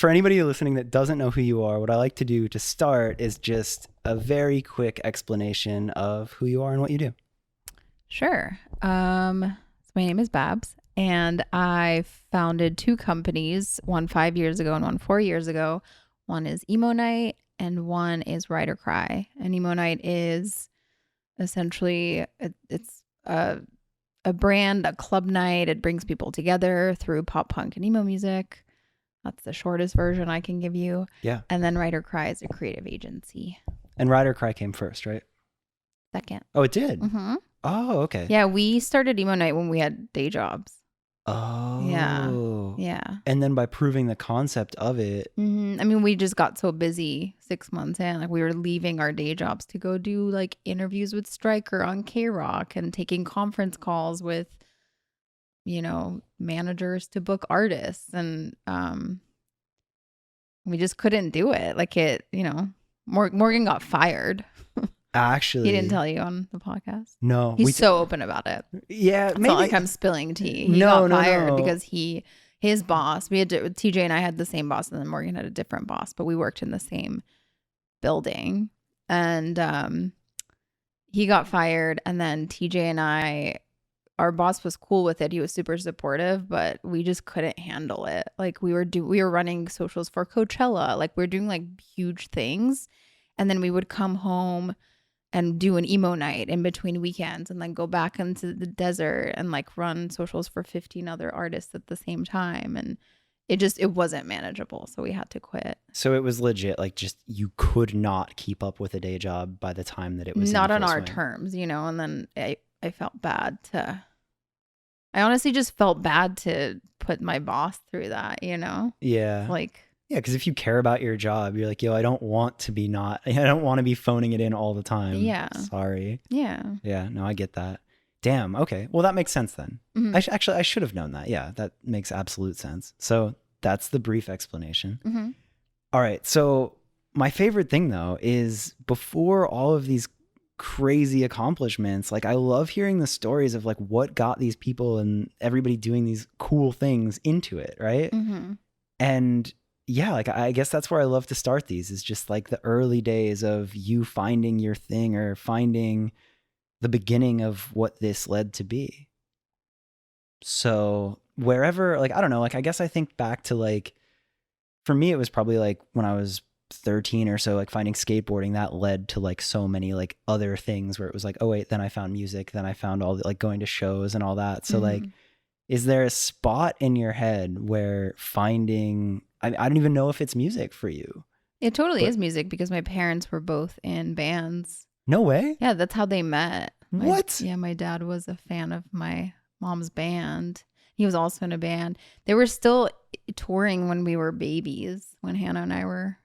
for anybody listening that doesn't know who you are, what I like to do to start is just a very quick explanation of who you are and what you do. Sure. So my name is Babs, and I founded 2 companies, one 5 years ago and one 4 years ago. One is Emo Nite and one is Ride or Cry. And Emo Nite is essentially, it's a brand, a club night. It brings people together through pop punk and emo music. That's the shortest version I can give you. Yeah. And then Ride or Cry is a creative agency. And Ride or Cry came first, right? Second. Oh, it did? Mm-hmm. Oh, okay. Yeah, we started Emo Nite when we had day jobs. Oh. Yeah. And then by proving the concept of it. Mm-hmm. I mean, we just got so busy 6 months in. Like, we were leaving our day jobs to go do like interviews with Stryker on K-Rock and taking conference calls with, managers to book artists. And we just couldn't do it. Like Morgan got fired. Actually, He didn't tell you on the podcast. No. He's so open about it. Yeah. It's maybe. not like I'm spilling tea. He got fired because his boss, TJ and I had the same boss, and then Morgan had a different boss, but we worked in the same building. And he got fired, and then TJ and our boss was cool with it. He was super supportive, but we just couldn't handle it. Like, we were running socials for Coachella. Like, we were doing like huge things. And then we would come home and do an emo night in between weekends, and then go back into the desert and like run socials for 15 other artists at the same time. And it wasn't manageable. So we had to quit. So it was legit. Like, just, you could not keep up with a day job by the time that it was not in on full our swing. terms, and then I felt bad I honestly just felt bad to put my boss through that, Yeah. like, yeah. Cause if you care about your job, you're like, yo, I don't want to be phoning it in all the time. Yeah. Sorry. yeah. Yeah. No, I get that. Damn. Okay. Well, that makes sense then. Mm-hmm. I should have known that. Yeah. That makes absolute sense. So that's the brief explanation. Mm-hmm. All right. So my favorite thing though is, before all of these crazy accomplishments, like, I love hearing the stories of like what got these people and everybody doing these cool things into it. Right. Mm-hmm. And yeah, like, I guess that's where I love to start these, is just like the early days of you finding your thing, or finding the beginning of what this led to be. So wherever, like, I don't know, like, I guess I think back to, like, for me, it was probably like when I was 13 or so, like finding skateboarding, that led to like so many like other things where it was like, oh wait, then I found music, then I found all the, like, going to shows and all that. So like, is there a spot in your head where finding, I don't even know if it's music for you. It totally is music, because my parents were both in bands. No way. Yeah, that's how they met. What? Yeah, my dad was a fan of my mom's band. He was also in a band. They were still touring when we were babies, when Hannah and I were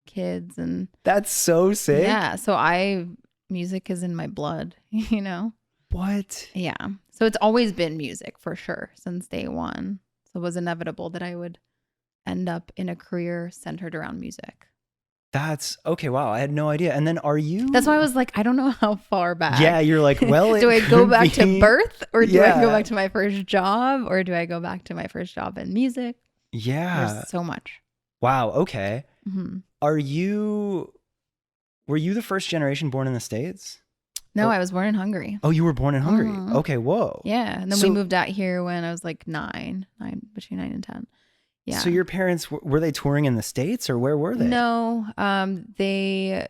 kids. And that's so sick. Yeah, so music is in my blood, What? Yeah. So it's always been music for sure since day one. So it was inevitable that I would end up in a career centered around music. That's okay. Wow. I had no idea. And then That's why I was like, I don't know how far back. Yeah. You're like, well, do I go back to birth, or do I go back to my first job, or do I go back to my first job in music? Yeah. There's so much. Wow. Okay. Mm-hmm. Were you the first generation born in the States? No, I was born in Hungary. Oh, you were born in Hungary. Mm-hmm. Okay. Whoa. Yeah. And then we moved out here when I was like between 9 and 10. Yeah. So your parents, were they touring in the States, or where were they? No, they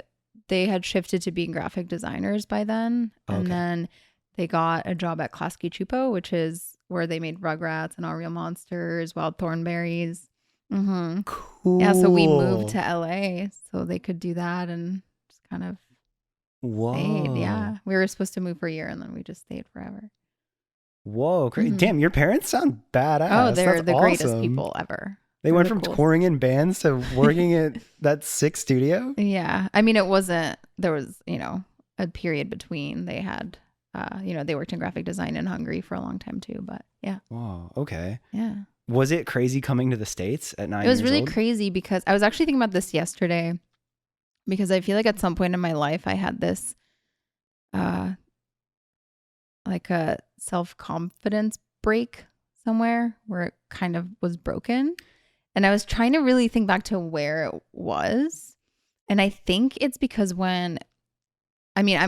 had shifted to being graphic designers by then. Okay. And then they got a job at Klasky Csupo, which is where they made Rugrats and All Real Monsters, Wild Thornberries. Mm-hmm. Cool. Yeah, so we moved to LA so they could do that, and just kind of stayed. Yeah. We were supposed to move for a year, and then we just stayed forever. Whoa, great. Mm-hmm. Damn, your parents sound badass. Oh, they're That's the awesome. greatest people ever. They went from touring in bands to working at that sick studio? Yeah. I mean, there was, a period between. They had, they worked in graphic design in Hungary for a long time too, but yeah. Wow, okay. Yeah. Was it crazy coming to the States at 9 years old? It was really crazy, because I was actually thinking about this yesterday, because I feel like at some point in my life I had this, like a self-confidence break somewhere where it kind of was broken. And I was trying to really think back to where it was. And I think it's because I'm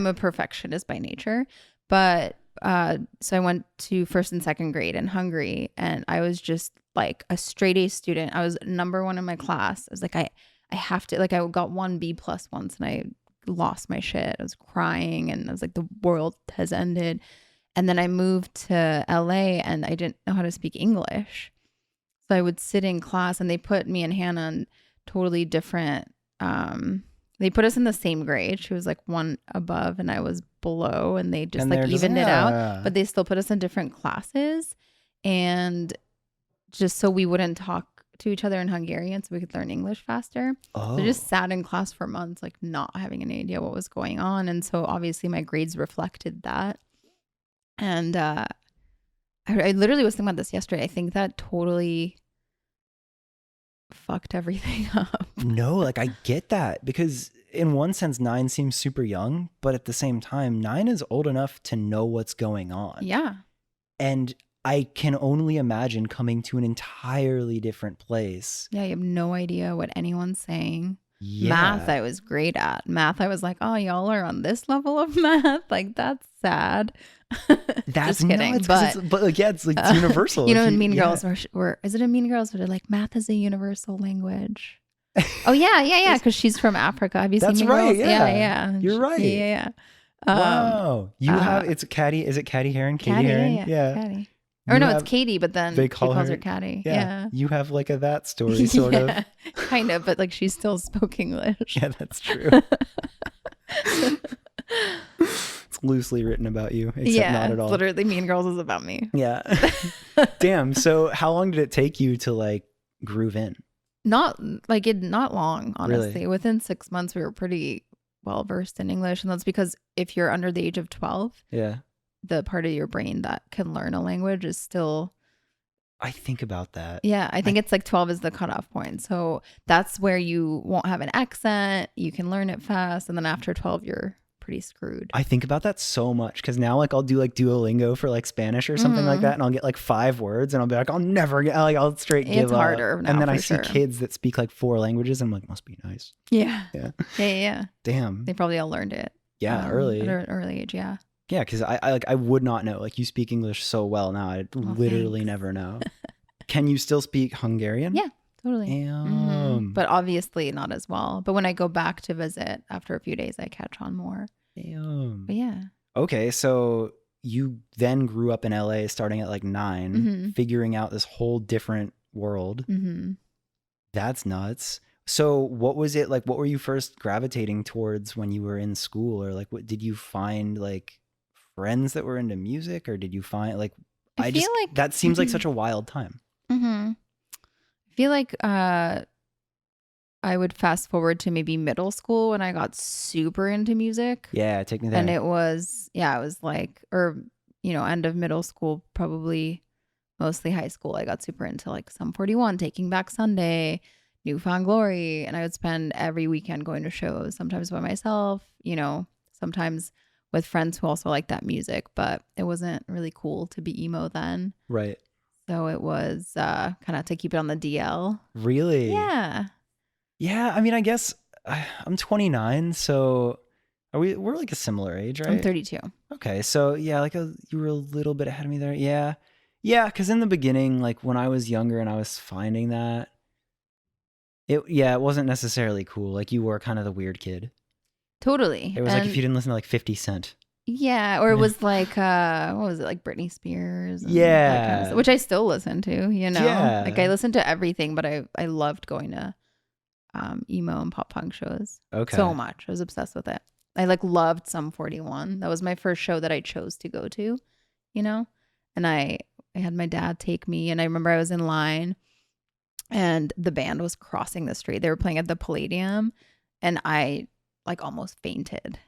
a perfectionist by nature, but so I went to first and second grade in Hungary, and I was just like a straight A student. I was number one in my class. I was like, I have to, like, I got 1B+ once, and I lost my shit. I was crying, and I was like, the world has ended. And then I moved to LA, and I didn't know how to speak English. So I would sit in class, and they put me and Hannah on totally different, they put us in the same grade. She was like one above and I was below, and they just like evened it out, but they still put us in different classes, and just so we wouldn't talk to each other in Hungarian so we could learn English faster. So I just sat in class for months, like not having any idea what was going on. And so obviously my grades reflected that. And I literally was thinking about this yesterday. I think that totally fucked everything up. No, like I get that, because in one sense 9 seems super young, but at the same time 9 is old enough to know what's going on. Yeah. And I can only imagine coming to an entirely different place. Yeah, you have no idea what anyone's saying. Yeah. Math I was great at. Math I was like, oh, y'all are on this level of math? Like, that's sad. That's just kidding. Nuts, but like, yeah, it's like it's universal. You know, in Mean Girls, where is it in Mean Girls where they're like, math is a universal language? Oh yeah, because she's from Africa. Have you seen Mean Girls? Yeah. You're right. Yeah. Wow. You have, it's Caddy. Is it Caddy Heron? Katie Heron? Yeah. Caddy. Or no, it's Katie, but then she calls her Caddy. Yeah. You have like a that story sort of. Kind of, but like she still spoke English. Yeah, that's true. It's loosely written about you, except not at all. Literally Mean Girls is about me. Yeah. Damn. So how long did it take you to like groove in? Not long, honestly. Really? Within 6 months, we were pretty well versed in English. And that's because if you're under the age of 12, the part of your brain that can learn a language is still. I think about that. Yeah, I think it's like 12 is the cutoff point. So that's where you won't have an accent. You can learn it fast. And then after 12, you're pretty screwed. I think about that so much, because now like I'll do like Duolingo for like Spanish or something like that, and I'll get like 5 words and I'll be like, I'll never get, like I'll straight give up. It's harder now, and then I see kids that speak like 4 languages and I'm like, must be nice. Yeah. Yeah. Damn. They probably all learned it. Yeah, early. At an early age, yeah. Yeah, because I would not know. Like, you speak English so well now, I'd literally never know. Can you still speak Hungarian? Yeah, totally. Damn. But obviously not as well. But when I go back to visit after a few days, I catch on more. Damn. But yeah. Okay, so you then grew up in LA starting at like 9, figuring out this whole different world. That's nuts. So what was it like? What were you first gravitating towards when you were in school? Or like, what did you find like friends that were into music, or did you find like, I feel like that seems like such a wild time. I feel like I would fast forward to maybe middle school when I got super into music. Yeah, take me there. And it was like, or, you know, end of middle school, probably mostly high school. I got super into like Sum 41, Taking Back Sunday, New Found Glory. And I would spend every weekend going to shows, sometimes by myself, you know, sometimes with friends who also like that music, but it wasn't really cool to be emo then. Right. So it was kind of to keep it on the DL. Really? Yeah. Yeah. I mean, I guess I'm 29, so we're like a similar age, right? I'm 32. Okay. So yeah, like you were a little bit ahead of me there. Yeah. Yeah. Because in the beginning, like when I was younger and I was finding that, it wasn't necessarily cool. Like you were kind of the weird kid. Totally. It was like if you didn't listen to like 50 Cent. Yeah, or it was like what was it, like Britney Spears? And yeah, that kind of stuff, which I still listen to. You know, yeah. Like I listen to everything, but I loved going to emo and pop punk shows. Okay, so much. I was obsessed with it. I like loved Sum 41. That was my first show that I chose to go to. You know, and I had my dad take me, and I remember I was in line, and the band was crossing the street. They were playing at the Palladium, and I like almost fainted.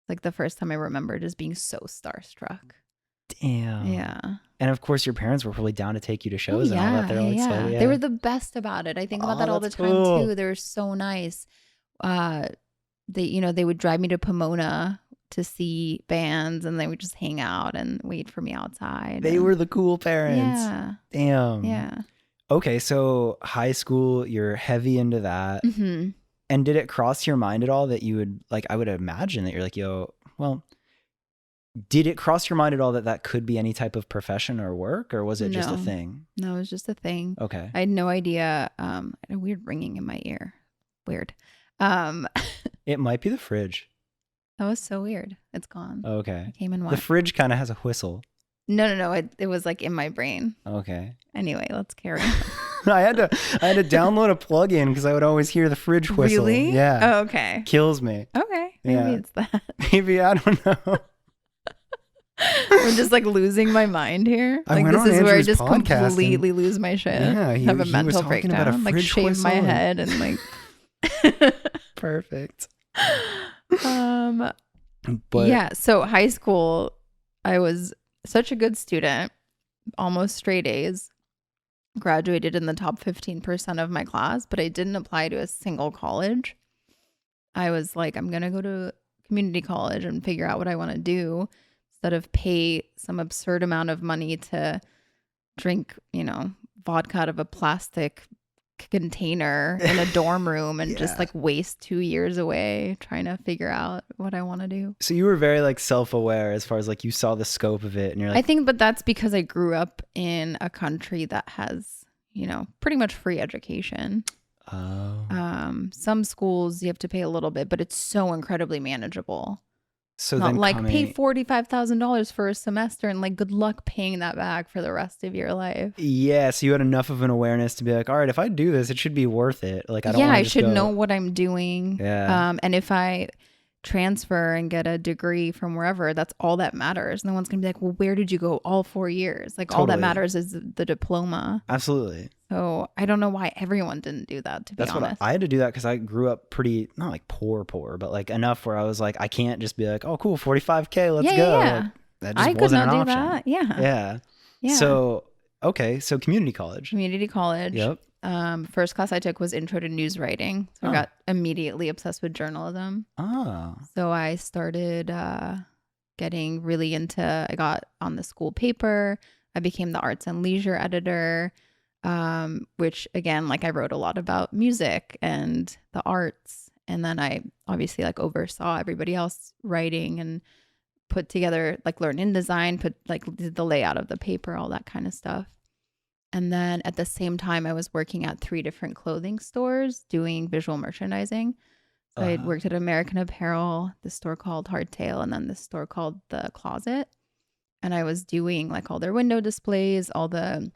Like the first time I remember just being so starstruck. Damn. Yeah. And of course your parents were probably down to take you to shows and all that. They're like, so, They were the best about it. I think about that all the time too. They were so nice. They would drive me to Pomona to see bands, and they would just hang out and wait for me outside. They were the cool parents. Yeah. Damn. Yeah. Okay, so high school, you're heavy into that. Mm-hmm. And did it cross your mind at all that you would, like, I would imagine that you're like, yo, well, did it cross your mind at all that that could be any type of profession or work, or was it just a thing? No, it was just a thing. Okay. I had no idea. I had a weird ringing in my ear. Weird. It might be the fridge. That was so weird. It's gone. Okay. It came in The fridge kind of has a whistle. No. It was like in my brain. Okay. Anyway, let's carry on. I had to download a plugin because I would always hear the fridge whistle. Really? Yeah. Oh, okay. Kills me. Okay. Maybe it's that. Maybe, I don't know. I'm just like losing my mind here. Like this is where I just completely lose my shit. Yeah, have a mental breakdown. Like shave my head and like perfect. But yeah, so high school, I was such a good student, almost straight A's, graduated in the top 15% of my class, but I didn't apply to a single college. I was like, I'm going to go to community college and figure out what I want to do instead of pay some absurd amount of money to drink, vodka out of a plastic container in a dorm room and just like waste 2 years away trying to figure out what I want to do. So you were very like self-aware as far as like you saw the scope of it and you're like, I think, but that's because I grew up in a country that has, pretty much free education. Oh. Some schools you have to pay a little bit, but it's so incredibly manageable. So not then like pay $45,000 for a semester and like good luck paying that back for the rest of your life. Yeah, so you had enough of an awareness to be like, all right, if I do this, it should be worth it. Like I should know what I'm doing. Yeah. And if I transfer and get a degree from wherever, that's all that matters. No one's gonna be like, well, where did you go all 4 years? Like all that matters is the diploma. Absolutely. So I don't know why everyone didn't do that, to be honest. What I had to do that because I grew up pretty, not like poor, but like enough where I was like, I can't just be like, oh, cool, 45K, let's go. Yeah. Like, that just I could wasn't not an do option. that. Yeah. So, okay, so community college. Yep. First class I took was Intro to News Writing. So I got immediately obsessed with journalism. Oh. So I started getting really into, I got on the school paper. I became the arts and leisure editor. Which again, like I wrote a lot about music and the arts. And then I obviously like oversaw everybody else writing and put together, like learned InDesign, did the layout of the paper, all that kind of stuff. And then at the same time, I was working at 3 different clothing stores doing visual merchandising. So I worked at American Apparel, this store called Hardtail, and then this store called The Closet. And I was doing like all their window displays, all the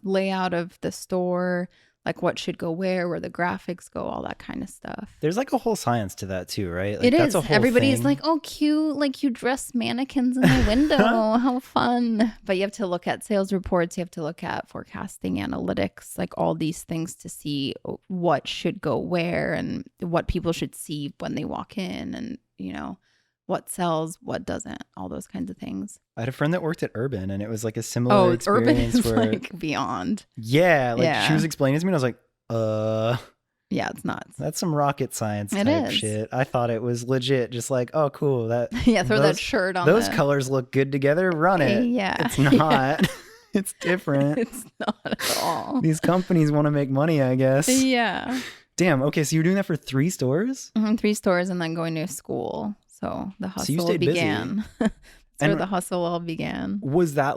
layout of the store, like what should go where the graphics go, all that kind of stuff. There's like a whole science to that too, right? Like, it that's is. A whole Everybody's thing. like, oh, cute. Like you dress mannequins in the window. How fun. But you have to look at sales reports. You have to look at forecasting analytics, like all these things to see what should go where and what people should see when they walk in and, what sells, what doesn't, all those kinds of things. I had a friend that worked at Urban and it was like a similar experience. Urban is like beyond. Yeah. Like she was explaining to me and I was like, yeah, it's nuts. That's some rocket science type shit. I thought it was legit. Just like, oh, cool. That throw that shirt on. Those colors look good together. Run it. Yeah. It's not. It's different. It's not at all. These companies want to make money, I guess. Yeah. Damn. Okay. So you were doing that for 3 stores? 3 stores and then going to school. So the hustle you stayed began. That's where the hustle all began. Was that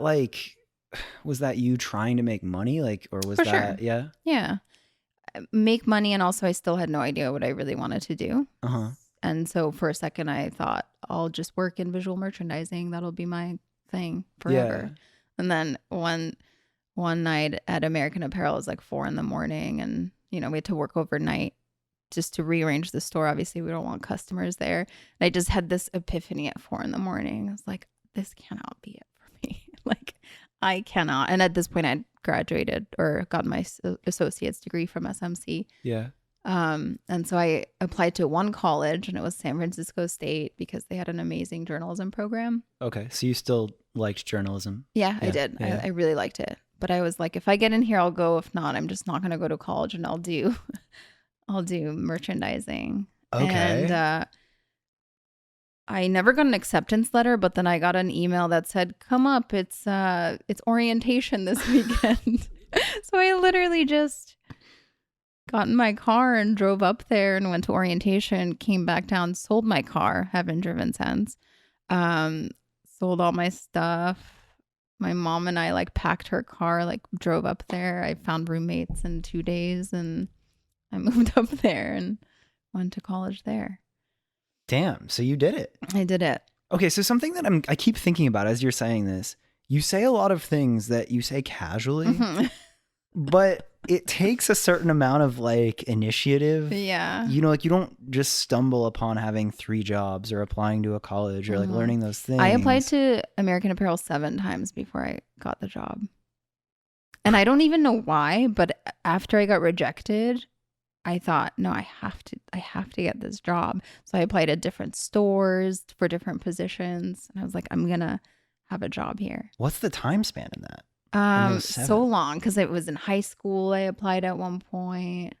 you trying to make money? Like, or was that, yeah? Yeah. Make money. And also I still had no idea what I really wanted to do. And so for a second I thought I'll just work in visual merchandising. That'll be my thing forever. Yeah. And then one night at American Apparel, it was like 4 a.m. and, we had to work overnight just to rearrange the store. Obviously we don't want customers there. And I just had this epiphany at 4 a.m. I was like, this cannot be it for me. Like I cannot. And at this point I'd graduated or got my associate's degree from SMC. Yeah. And so I applied to one college and it was San Francisco State because they had an amazing journalism program. Okay. So you still liked journalism? Yeah. I did. Yeah. I really liked it. But I was like, if I get in here, I'll go. If not, I'm just not going to go to college and I'll do merchandising. Okay. And I never got an acceptance letter, but then I got an email that said, come up. It's orientation this weekend. So I literally just got in my car and drove up there and went to orientation, came back down, sold my car, haven't driven since. Sold all my stuff. My mom and I like packed her car, like drove up there. I found roommates in 2 days and I moved up there and went to college there. Damn. So you did it. I did it. Okay. So something that I keep thinking about as you're saying this, you say a lot of things that you say casually, but it takes a certain amount of like initiative. Yeah. You know, like you don't just stumble upon having 3 jobs or applying to a college or like learning those things. I applied to American Apparel 7 times before I got the job. And I don't even know why, but after I got rejected, I thought, no, I have to get this job. So I applied at different stores for different positions. And I was like, I'm going to have a job here. What's the time span in that? So long, because it was in high school. I applied at one point.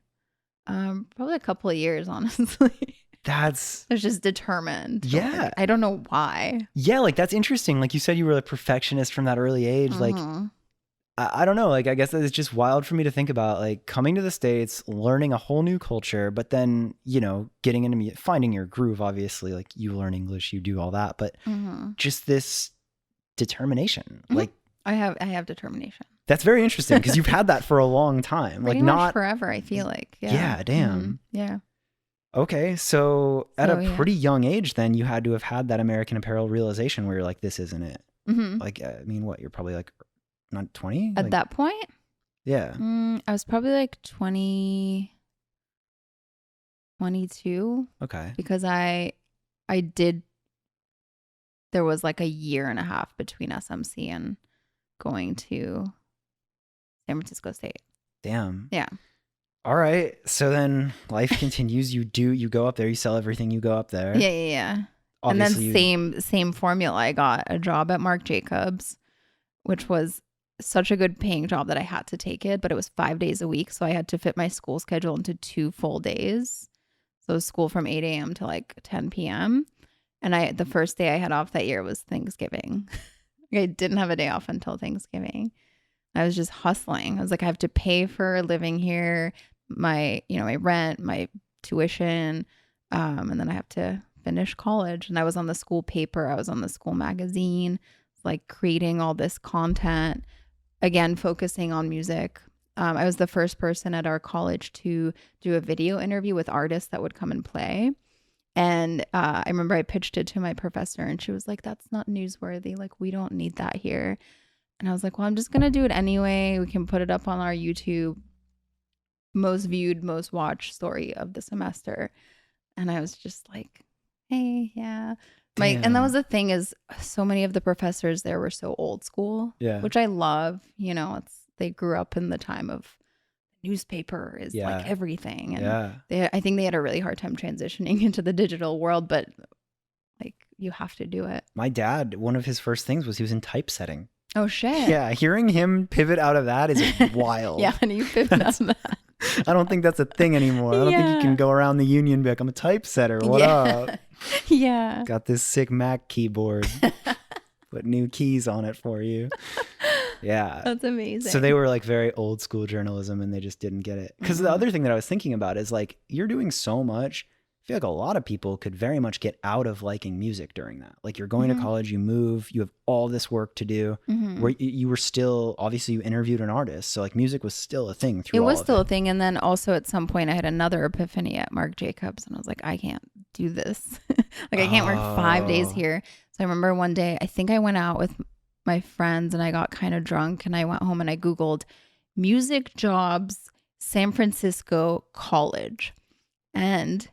Probably a couple of years, honestly. I was just determined. Yeah. Like, I don't know why. Yeah, like that's interesting. Like you said, you were a perfectionist from that early age. Like, I don't know. Like, I guess it's just wild for me to think about, like coming to the States, learning a whole new culture, but then, you know, getting into finding your groove, obviously, like you learn English, you do all that, but just this determination, like, I have determination. That's very interesting because you've had that for a long time. Pretty like much not forever, I feel like. Yeah, damn. Yeah. Okay, so at a pretty young age then you had to have had that American Apparel realization where you're like, this isn't it. Like, I mean, what, you're probably like not 20? At that point? Yeah. I was probably like 20, 22. Okay. Because there was like a year and a half between SMC and going to San Francisco State. Damn. Yeah. All right. So then life continues. You go up there, you sell everything, you go up there. Yeah. Obviously, and then same formula. I got a job at Marc Jacobs, which was such a good paying job that I had to take it, but it was 5 days a week. So I had to fit my school schedule into 2 full days. So it was school from 8 a.m. to like 10 p.m. And the first day I had off that year was Thanksgiving. I didn't have a day off until Thanksgiving. I was just hustling. I was like, I have to pay for living here, my rent, my tuition, and then I have to finish college. And I was on the school paper. I was on the school magazine, like creating all this content, again, focusing on music. I was the first person at our college to do a video interview with artists that would come and play. And I remember I pitched it to my professor and she was like, that's not newsworthy. Like, we don't need that here. And I was like, well, I'm just going to do it anyway. We can put it up on our YouTube. Most viewed, most watched story of the semester. And I was just like, hey, yeah. And that was the thing, is so many of the professors there were so old school, which I love. You know, they grew up in the time of newspaper is like everything. And I think they had a really hard time transitioning into the digital world, but like you have to do it. My dad, one of his first things was he was in typesetting. Oh shit. Yeah, hearing him pivot out of that is wild. Yeah, and you pivot out of that. I don't think that's a thing anymore. I don't think you can go around the union and be like, I'm a typesetter. What up? Yeah. Got this sick Mac keyboard. Put new keys on it for you. Yeah. That's amazing. So they were like very old school journalism and they just didn't get it. Because the other thing that I was thinking about is like, you're doing so much. I feel like a lot of people could very much get out of liking music during that. Like you're going to college, you move, you have all this work to do. Where you were still, obviously you interviewed an artist. So like music was still a thing through all of it. It was still a thing. And then also at some point I had another epiphany at Marc Jacobs and I was like, I can't do this. Like I can't work 5 days here. So I remember one day, I think I went out with my friends and I got kind of drunk and I went home and I Googled music jobs, San Francisco college. And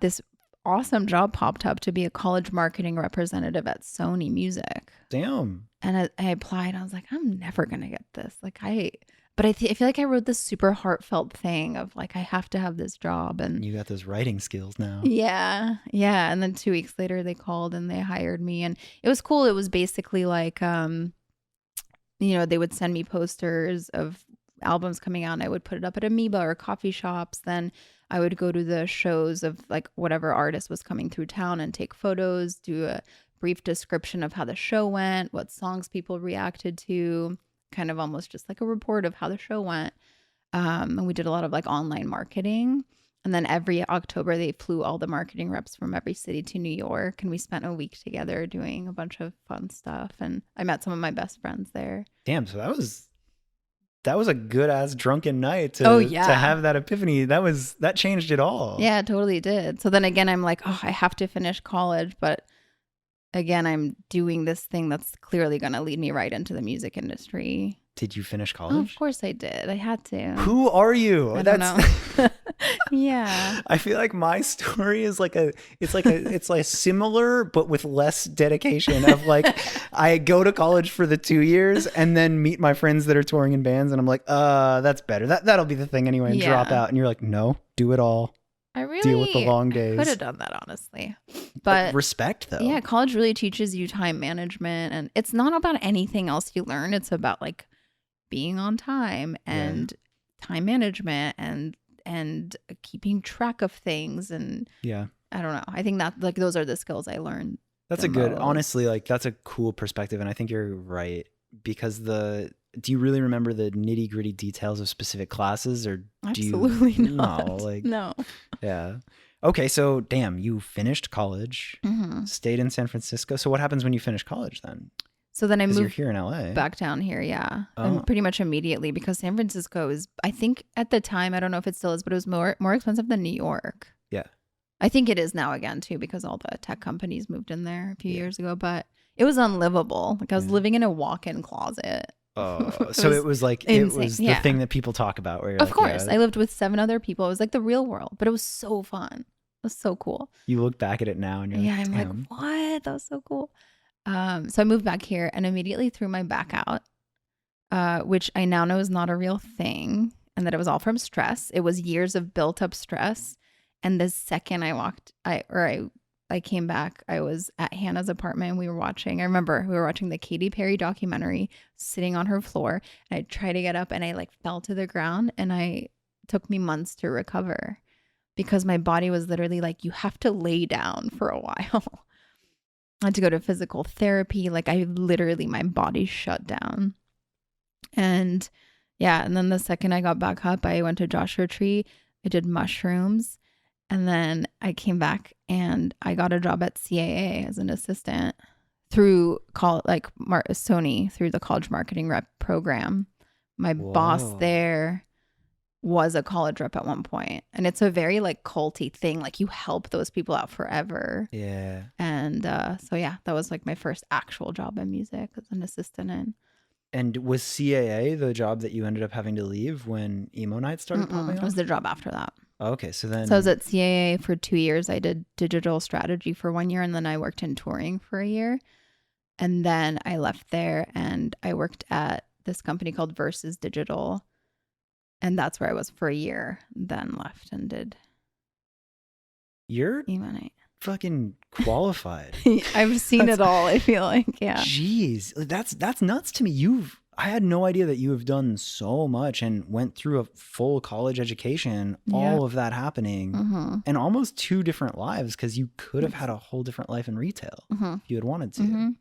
this awesome job popped up to be a college marketing representative at Sony Music. Damn. And I applied. I was like, I'm never going to get this. But I feel like I wrote this super heartfelt thing of like, I have to have this job. And you got those writing skills now. Yeah. Yeah. And then 2 weeks later they called and they hired me and it was cool. It was basically like, they would send me posters of albums coming out and I would put it up at Amoeba or coffee shops. Then I would go to the shows of like whatever artist was coming through town and take photos, do a brief description of how the show went, what songs people reacted to, kind of almost just like a report of how the show went. And we did a lot of like online marketing. And then every October, they flew all the marketing reps from every city to New York. And we spent a week together doing a bunch of fun stuff. And I met some of my best friends there. Damn. So that was a good ass drunken night to have that epiphany. That changed it all. Yeah, it totally did. So then again, I'm like, oh, I have to finish college. But again, I'm doing this thing that's clearly going to lead me right into the music industry. Did you finish college? Oh, of course I did. I had to. Who are you? I don't know. Yeah. I feel like my story is it's like similar, but with less dedication of like, I go to college for the 2 years and then meet my friends that are touring in bands. And I'm like, that's better. That'll be the thing anyway, and drop out. And you're like, no, do it all. I really deal with the long days. Could have done that, honestly. But respect though. Yeah. College really teaches you time management, and it's not about anything else you learn. It's about like being on time and time management and keeping track of things. And I don't know. I think that like those are the skills I learned. That's a good, honestly, like that's a cool perspective. And I think you're right, because do you really remember the nitty gritty details of specific classes, or absolutely not? No, like, no. Yeah. Okay. So damn, you finished college, stayed in San Francisco. So what happens when you finish college then? So then I moved you're here in LA. Back down here, and pretty much immediately, because San Francisco is, I think at the time, I don't know if it still is, but it was more expensive than New York. Yeah. I think it is now again too, because all the tech companies moved in there a few years ago, but it was unlivable. Like I was living in a walk-in closet. Oh, so it was like, insane. It was the thing that people talk about. Where you're of course. I lived with 7 other people. It was like the real world, but it was so fun. It was so cool. You look back at it now and you're like, I'm like, what? That was so cool. So I moved back here and immediately threw my back out, which I now know is not a real thing, and that it was all from stress. It was years of built up stress. And the second I came back, I was at Hannah's apartment and I remember we were watching the Katy Perry documentary, sitting on her floor, and I tried to get up and I like fell to the ground, and it took me months to recover because my body was literally like, you have to lay down for a while. I had to go to physical therapy. Like my body shut down. And then the second I got back up, I went to Joshua Tree. I did mushrooms. And then I came back and I got a job at CAA as an assistant through Sony, through the college marketing rep program. My boss there was a college rep at one point, and it's a very like culty thing. Like you help those people out forever. Yeah. And that was like my first actual job in music as an assistant in. And was CAA the job that you ended up having to leave when Emo Nite started popping up? It was the job after that. Okay, so I was at CAA for 2 years. I did digital strategy for 1 year, and then I worked in touring for a year. And then I left there and I worked at this company called Versus Digital. And that's where I was for a year, then left and did Emo Nite. Fucking qualified. I've seen it all, I feel like. Yeah. Jeez, that's nuts to me. I had no idea that you have done so much and went through a full college education, all of that happening, and almost 2 different lives, because you could have had a whole different life in retail if you had wanted to.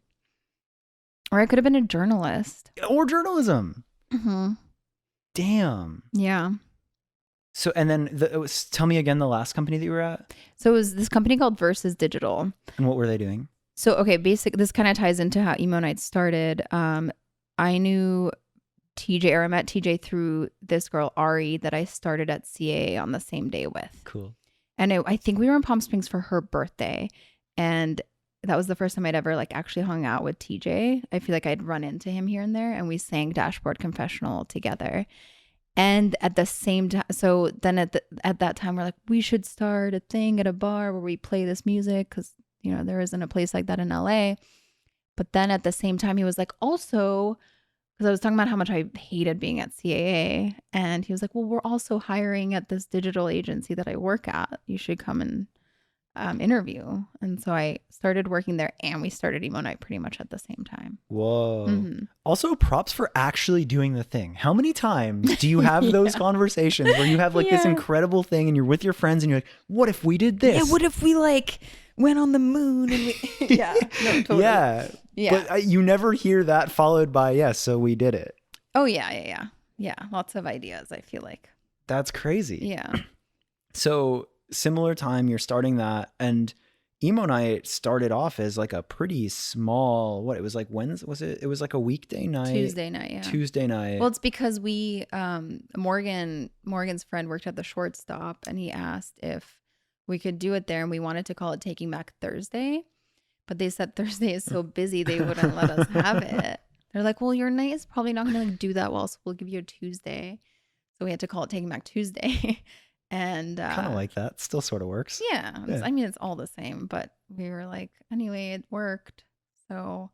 Or I could have been a journalist. Or journalism. Damn. Yeah. So, and then tell me again the last company that you were at. So it was this company called Versus Digital. And what were they doing? So, okay, this kind of ties into how Emo Nite started. I knew TJ, or I met TJ through this girl, Ari, that I started at CAA on the same day with. Cool. And I think we were in Palm Springs for her birthday. And that was the first time I'd ever like actually hung out with TJ. I feel like I'd run into him here and there, and we sang Dashboard Confessional together. And at the same time, so then at that time, we're like, we should start a thing at a bar where we play this music, because, there isn't a place like that in LA. But then at the same time, he was like, also, because I was talking about how much I hated being at CAA. And he was like, well, we're also hiring at this digital agency that I work at. You should come and interview. And so I started working there, and we started Emo Nite pretty much at the same time. Whoa. Also, props for actually doing the thing. How many times do you have those conversations where you have like this incredible thing and you're with your friends and you're like, what if we did this? Yeah, what if we like went on the moon? And we no, totally. Yeah. But you never hear that followed by, so we did it. Oh yeah. Lots of ideas, I feel like. That's crazy. Yeah. So similar time, you're starting that, and Emo Nite started off as like a pretty small, what, it was like, when was it? It was like a weekday night. Tuesday night, yeah. Tuesday night. Well, it's because we, Morgan's friend worked at the Short Stop, and he asked if we could do it there, and we wanted to call it Taking Back Thursday, but they said Thursday is so busy they wouldn't let us have it. They're like, well, your night is probably not gonna like do that well, so we'll give you a Tuesday. So we had to call it Taking Back Tuesday. And kind of like that. Still sort of works. Yeah. I mean, it's all the same, but we were like, anyway, it worked, so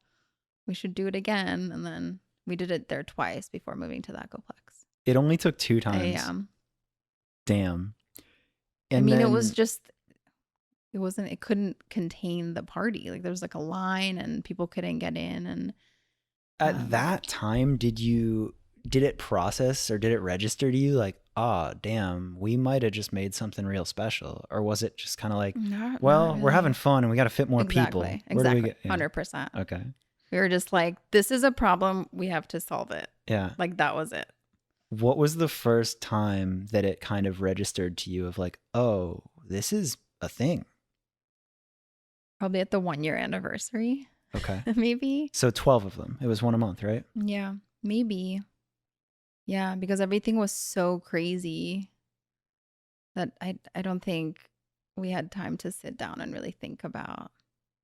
we should do it again. And then we did it there twice before moving to the Echoplex. It only took 2 times. Yeah. Damn. And I mean, it was just, it couldn't contain the party. Like, there was like a line and people couldn't get in. And at that time, did it process or did it register to you like, damn, we might have just made something real special? Or was it just kind of like, well, we're having fun and we got to fit more people? Exactly. 100%. Okay. We were just like, this is a problem. We have to solve it. Yeah. Like, that was it. What was the first time that it kind of registered to you of like, oh, this is a thing? Probably at the 1-year anniversary. Okay. Maybe. So 12 of them. It was one a month, right? Yeah, maybe. Yeah, because everything was so crazy that I don't think we had time to sit down and really think about.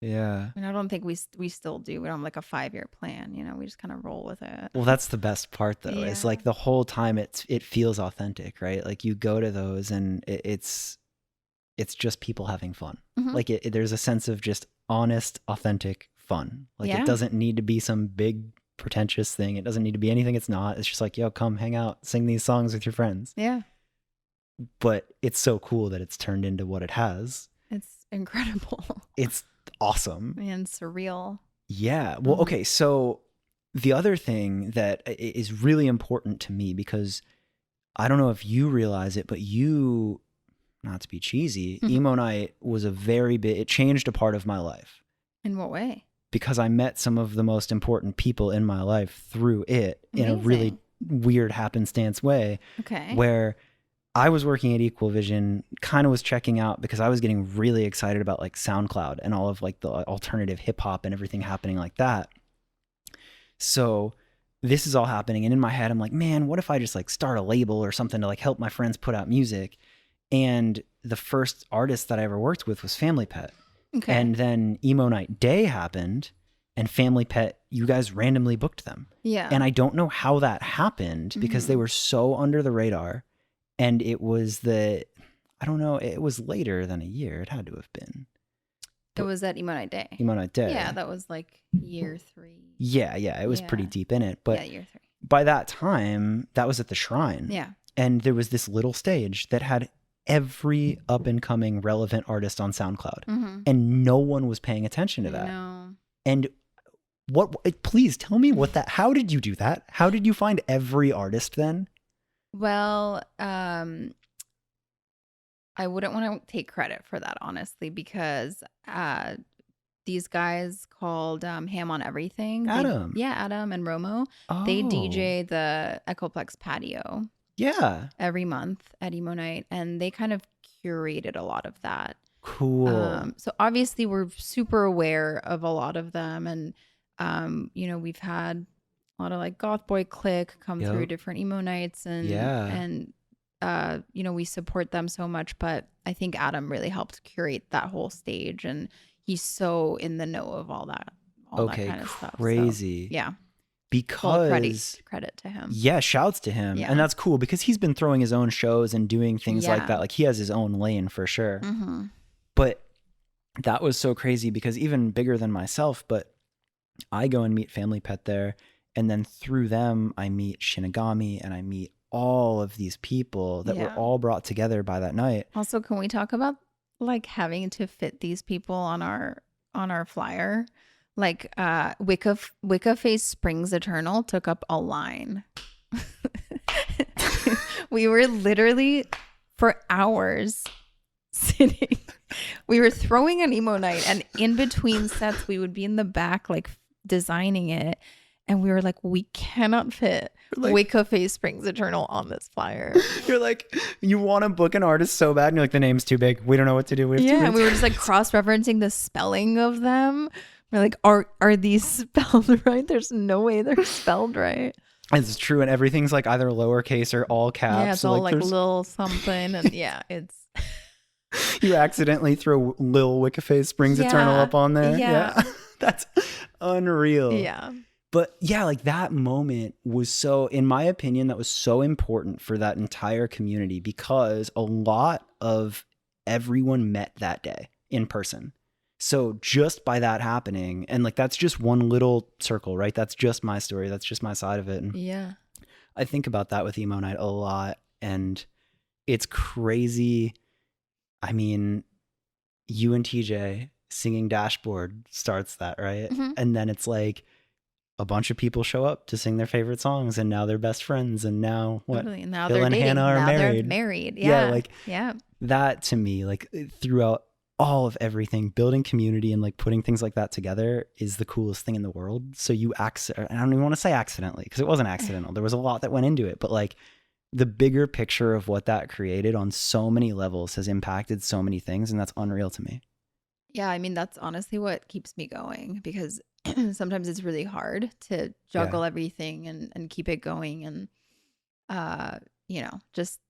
Yeah. And I don't think we still do. We don't have like a 5-year plan, we just kind of roll with it. Well, that's the best part though. It's like the whole time it feels authentic, right? Like you go to those and it's just people having fun. Mm-hmm. Like there's a sense of just honest, authentic fun. Like it doesn't need to be some big pretentious thing. It doesn't need to be anything it's not. It's just like, yo, come hang out, sing these songs with your friends. Yeah. But it's so cool that it's turned into what it has. It's incredible. It's awesome. And surreal. Yeah. Well, okay. So the other thing that is really important to me, because I don't know if you realize it, but you, not to be cheesy, Emo Nite was it changed a part of my life. In what way? Because I met some of the most important people in my life through it. Amazing. In a really weird happenstance way. Okay. Where I was working at Equal Vision, kind of was checking out because I was getting really excited about like SoundCloud and all of like the alternative hip hop and everything happening like that. So this is all happening. And in my head, I'm like, man, what if I just like start a label or something to like help my friends put out music? And the first artist that I ever worked with was Family Pet. Okay. And then Emo Nite Day happened and Family Pet, you guys randomly booked them. Yeah. And I don't know how that happened because they were so under the radar. And it was I don't know, it was later than a year. It had to have been. It was at Emo Nite Day. Emo Nite Day. Yeah, that was like year 3. Yeah. It was pretty deep in it. But year 3. By that time, that was at the Shrine. Yeah. And there was this little stage that had every up and coming relevant artist on SoundCloud. Mm-hmm. And no one was paying attention to that. No. And please tell me how did you do that? How did you find every artist then? Well, I wouldn't want to take credit for that, honestly, because these guys called Ham on Everything. Adam. Adam and Romo. Oh. They DJ the Echoplex patio. Yeah. Every month at Emo Nite, and they kind of curated a lot of that. Cool. So obviously we're super aware of a lot of them, and we've had a lot of like Goth Boy Clique come through different Emo Nights, and we support them so much. But I think Adam really helped curate that whole stage, and he's so in the know of all that kind of stuff. Crazy. So, yeah. Because credit to him. Yeah, shouts to him. Yeah. And that's cool because he's been throwing his own shows and doing things like that. Like he has his own lane for sure. Mm-hmm. But that was so crazy because even bigger than myself, but I go and meet Family Pet there. And then through them, I meet Shinigami and I meet all of these people that were all brought together by that night. Also, can we talk about like having to fit these people on our flyer? Like Wicca Face Springs Eternal took up a line. We were literally for hours sitting. We were throwing an Emo Nite, and in between sets we would be in the back like designing it, And we were like, we cannot fit Like, Wake Cafe Springs Eternal on this flyer. You're like, you want to book an artist so bad, and you're like, the name's too big. We don't know what to do. We have 2 Yeah, and minutes. we were just like cross-referencing the spelling of them. We're like, are these spelled right? There's no way they're spelled right. It's true, and everything's like either lowercase or all caps. Yeah, it's so all like there's- Lil something, and yeah, it's You accidentally throw Lil Wikiface Springs Eternal up on there. Yeah. That's unreal. yeah. But yeah, like that moment was so, in my opinion, that was so important for that entire community because a lot of everyone met that day in person. So just by that happening, and like that's just one little circle, right? That's just my story. That's just my side of it. And Yeah. I think about that with Emo Nite a lot, and it's crazy. I mean, you and TJ singing Dashboard starts that, right? Mhm. And then it's like a bunch of people show up to sing their favorite songs, and now they're best friends, and now what? Totally. And now Phil they're and dating. Hannah are now married. they're married. Yeah, Yeah. like yeah. that to me, like throughout all of everything, building community and like putting things like that together is the coolest thing in the world. So you I don't even want to say accidentally because it wasn't accidental. There was a lot that went into it, but like the bigger picture of what that created on so many levels has impacted so many things, and that's unreal to me. Yeah, I mean, that's honestly what keeps me going because sometimes it's really hard to juggle everything and keep it going and, just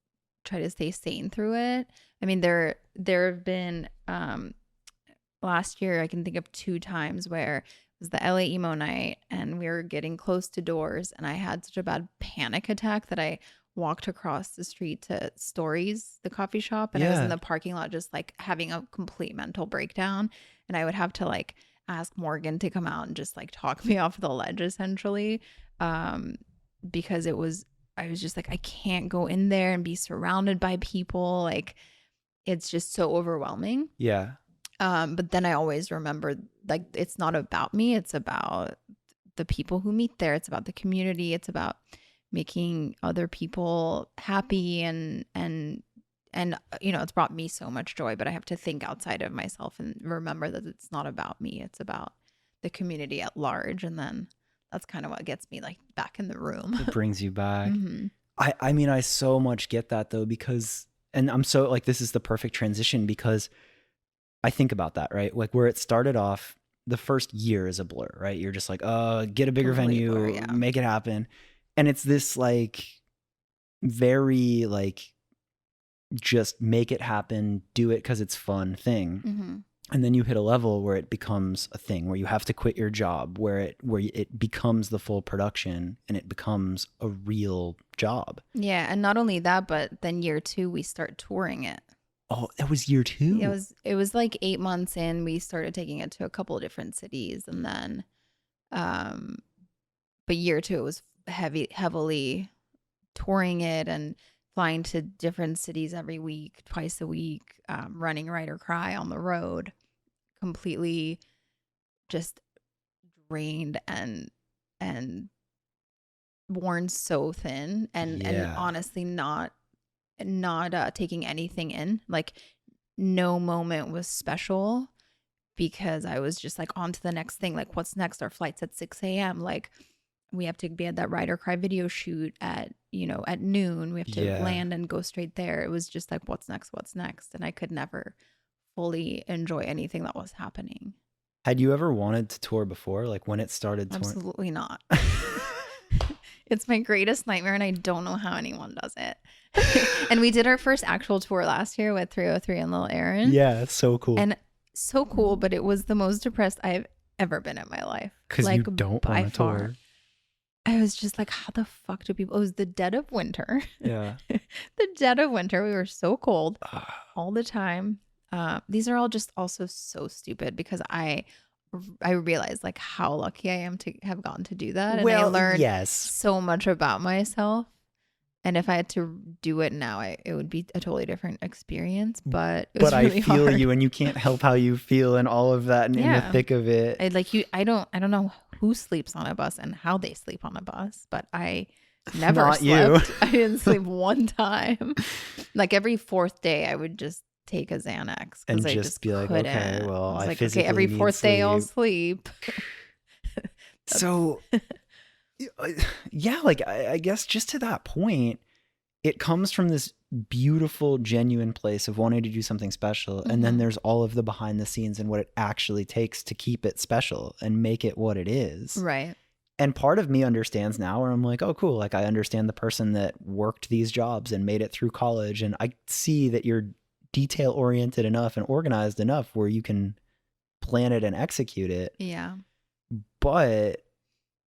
try to stay sane through it. I mean, there have been, last year, I can think of 2 times where it was the LA Emo Night and we were getting close to doors and I had such a bad panic attack that I walked across the street to Stories, the coffee shop, and I was in Yeah. the parking lot just like having a complete mental breakdown. And I would have to like ask Morgan to come out and just like talk me off the ledge essentially. Because I was just like, I can't go in there and be surrounded by people. Like it's just so overwhelming. Yeah. But then I always remember like it's not about me, it's about the people who meet there. It's about the community. It's about making other people happy and it's brought me so much joy, but I have to think outside of myself and remember that it's not about me, it's about the community at large. And then that's kind of what gets me like back in the room. It brings you back. Mm-hmm. I mean, I so much get that though, because, and I'm so like, this is the perfect transition because I think about that, right? Like where it started off, the first year is a blur, right? You're just like, get a bigger Complete venue, blur, yeah. make it happen. And it's this like very like just make it happen, do it because it's fun thing. Mm-hmm. And then you hit a level where it becomes a thing, where you have to quit your job, where it becomes the full production and it becomes a real job. Yeah, and not only that, but then year 2 we start touring it. Oh, that was year 2? It was like 8 months in, we started taking it to a couple of different cities, and then but year 2 it was heavily touring it and flying to different cities every week, twice a week, running Ride or Cry on the road, completely just drained and worn so thin and honestly not taking anything in. Like no moment was special because I was just like on to the next thing. Like what's next? Our flight's at 6 a.m. Like we have to be at that Ride or Cry video shoot at noon. We have to land and go straight there. It was just like, what's next? And I could never fully enjoy anything that was happening. Had you ever wanted to tour before? Like when it started touring? Absolutely not. It's my greatest nightmare and I don't know how anyone does it. And we did our first actual tour last year with 303 and Lil Aaron. Yeah, it's so cool. And so cool, but it was the most depressed I've ever been in my life. Because like, you don't want to tour. I was just like, how the fuck do people? It was the dead of winter. Yeah. The dead of winter. We were so cold all the time. These are all just also so stupid because I realized like how lucky I am to have gotten to do that. And I learned so much about myself. And if I had to do it now, it would be a totally different experience. But it was really I feel hard. you, and you can't help how you feel and all of that, and in the thick of it. I don't know who sleeps on a bus and how they sleep on a bus, but I never Not slept. you. I didn't sleep one time. Like every 4th day, I would just take a Xanax And because I just be like, couldn't. okay, well, I was I like, physically okay, every need 4th day I'll sleep. sleep. So Yeah, like I guess just to that point, it comes from this beautiful, genuine place of wanting to do something special. And then there's all of the behind the scenes and what it actually takes to keep it special and make it what it is. Right. And part of me understands now where I'm like, oh, cool. Like I understand the person that worked these jobs and made it through college. And I see that you're detail oriented enough and organized enough where you can plan it and execute it. Yeah. But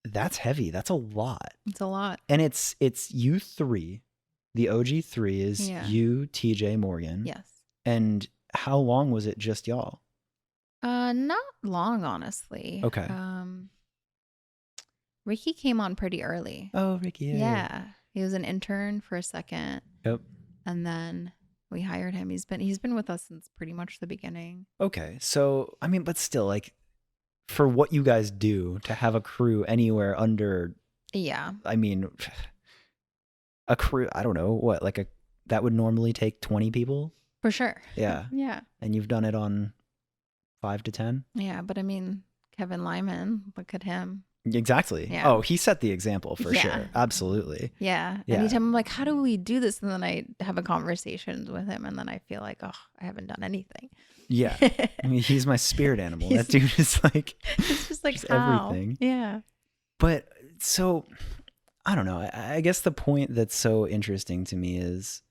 that's heavy. That's a lot. It's a lot. And it's you three. The OG three is you, TJ, Morgan. Yes. And how long was it just y'all? Not long, honestly. Okay. Ricky came on pretty early. Oh, Ricky. Yeah. He was an intern for a second. Yep. And then we hired him. He's been with us since pretty much the beginning. Okay. So, I mean, but still, like, for what you guys do to have a crew anywhere under, I mean, a crew, I don't know what, like that would normally take 20 people. For sure. Yeah. Yeah. And you've done it on 5 to 10. Yeah. But I mean, Kevin Lyman, look at him. Exactly. Yeah. Oh, he set the example for sure. Absolutely. Yeah. Anytime I'm like, how do we do this? And then I have a conversation with him and then I feel like, oh, I haven't done anything. Yeah. I mean, he's my spirit animal. That dude is like, it's just like everything. Yeah. But so, I don't know. I guess the point that's so interesting to me is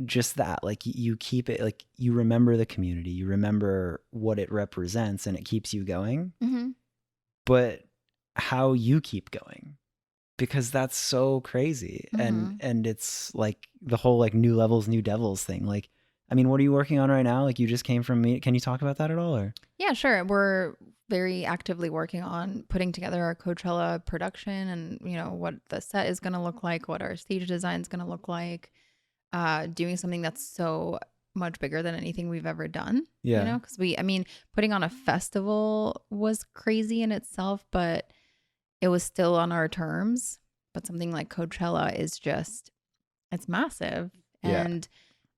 just that, like you keep it, like you remember the community, you remember what it represents and it keeps you going. But how you keep going, because that's so crazy. And it's like the whole like new levels, new devils thing. Like, I mean, what are you working on right now? Like you just came from me. Can you talk about that at all? Or? Yeah, sure. We're very actively working on putting together our Coachella production and, you know, what the set is going to look like, what our stage design is going to look like, doing something that's so much bigger than anything we've ever done. Yeah. You know, because putting on a festival was crazy in itself, but it was still on our terms. But something like Coachella is just, it's massive. And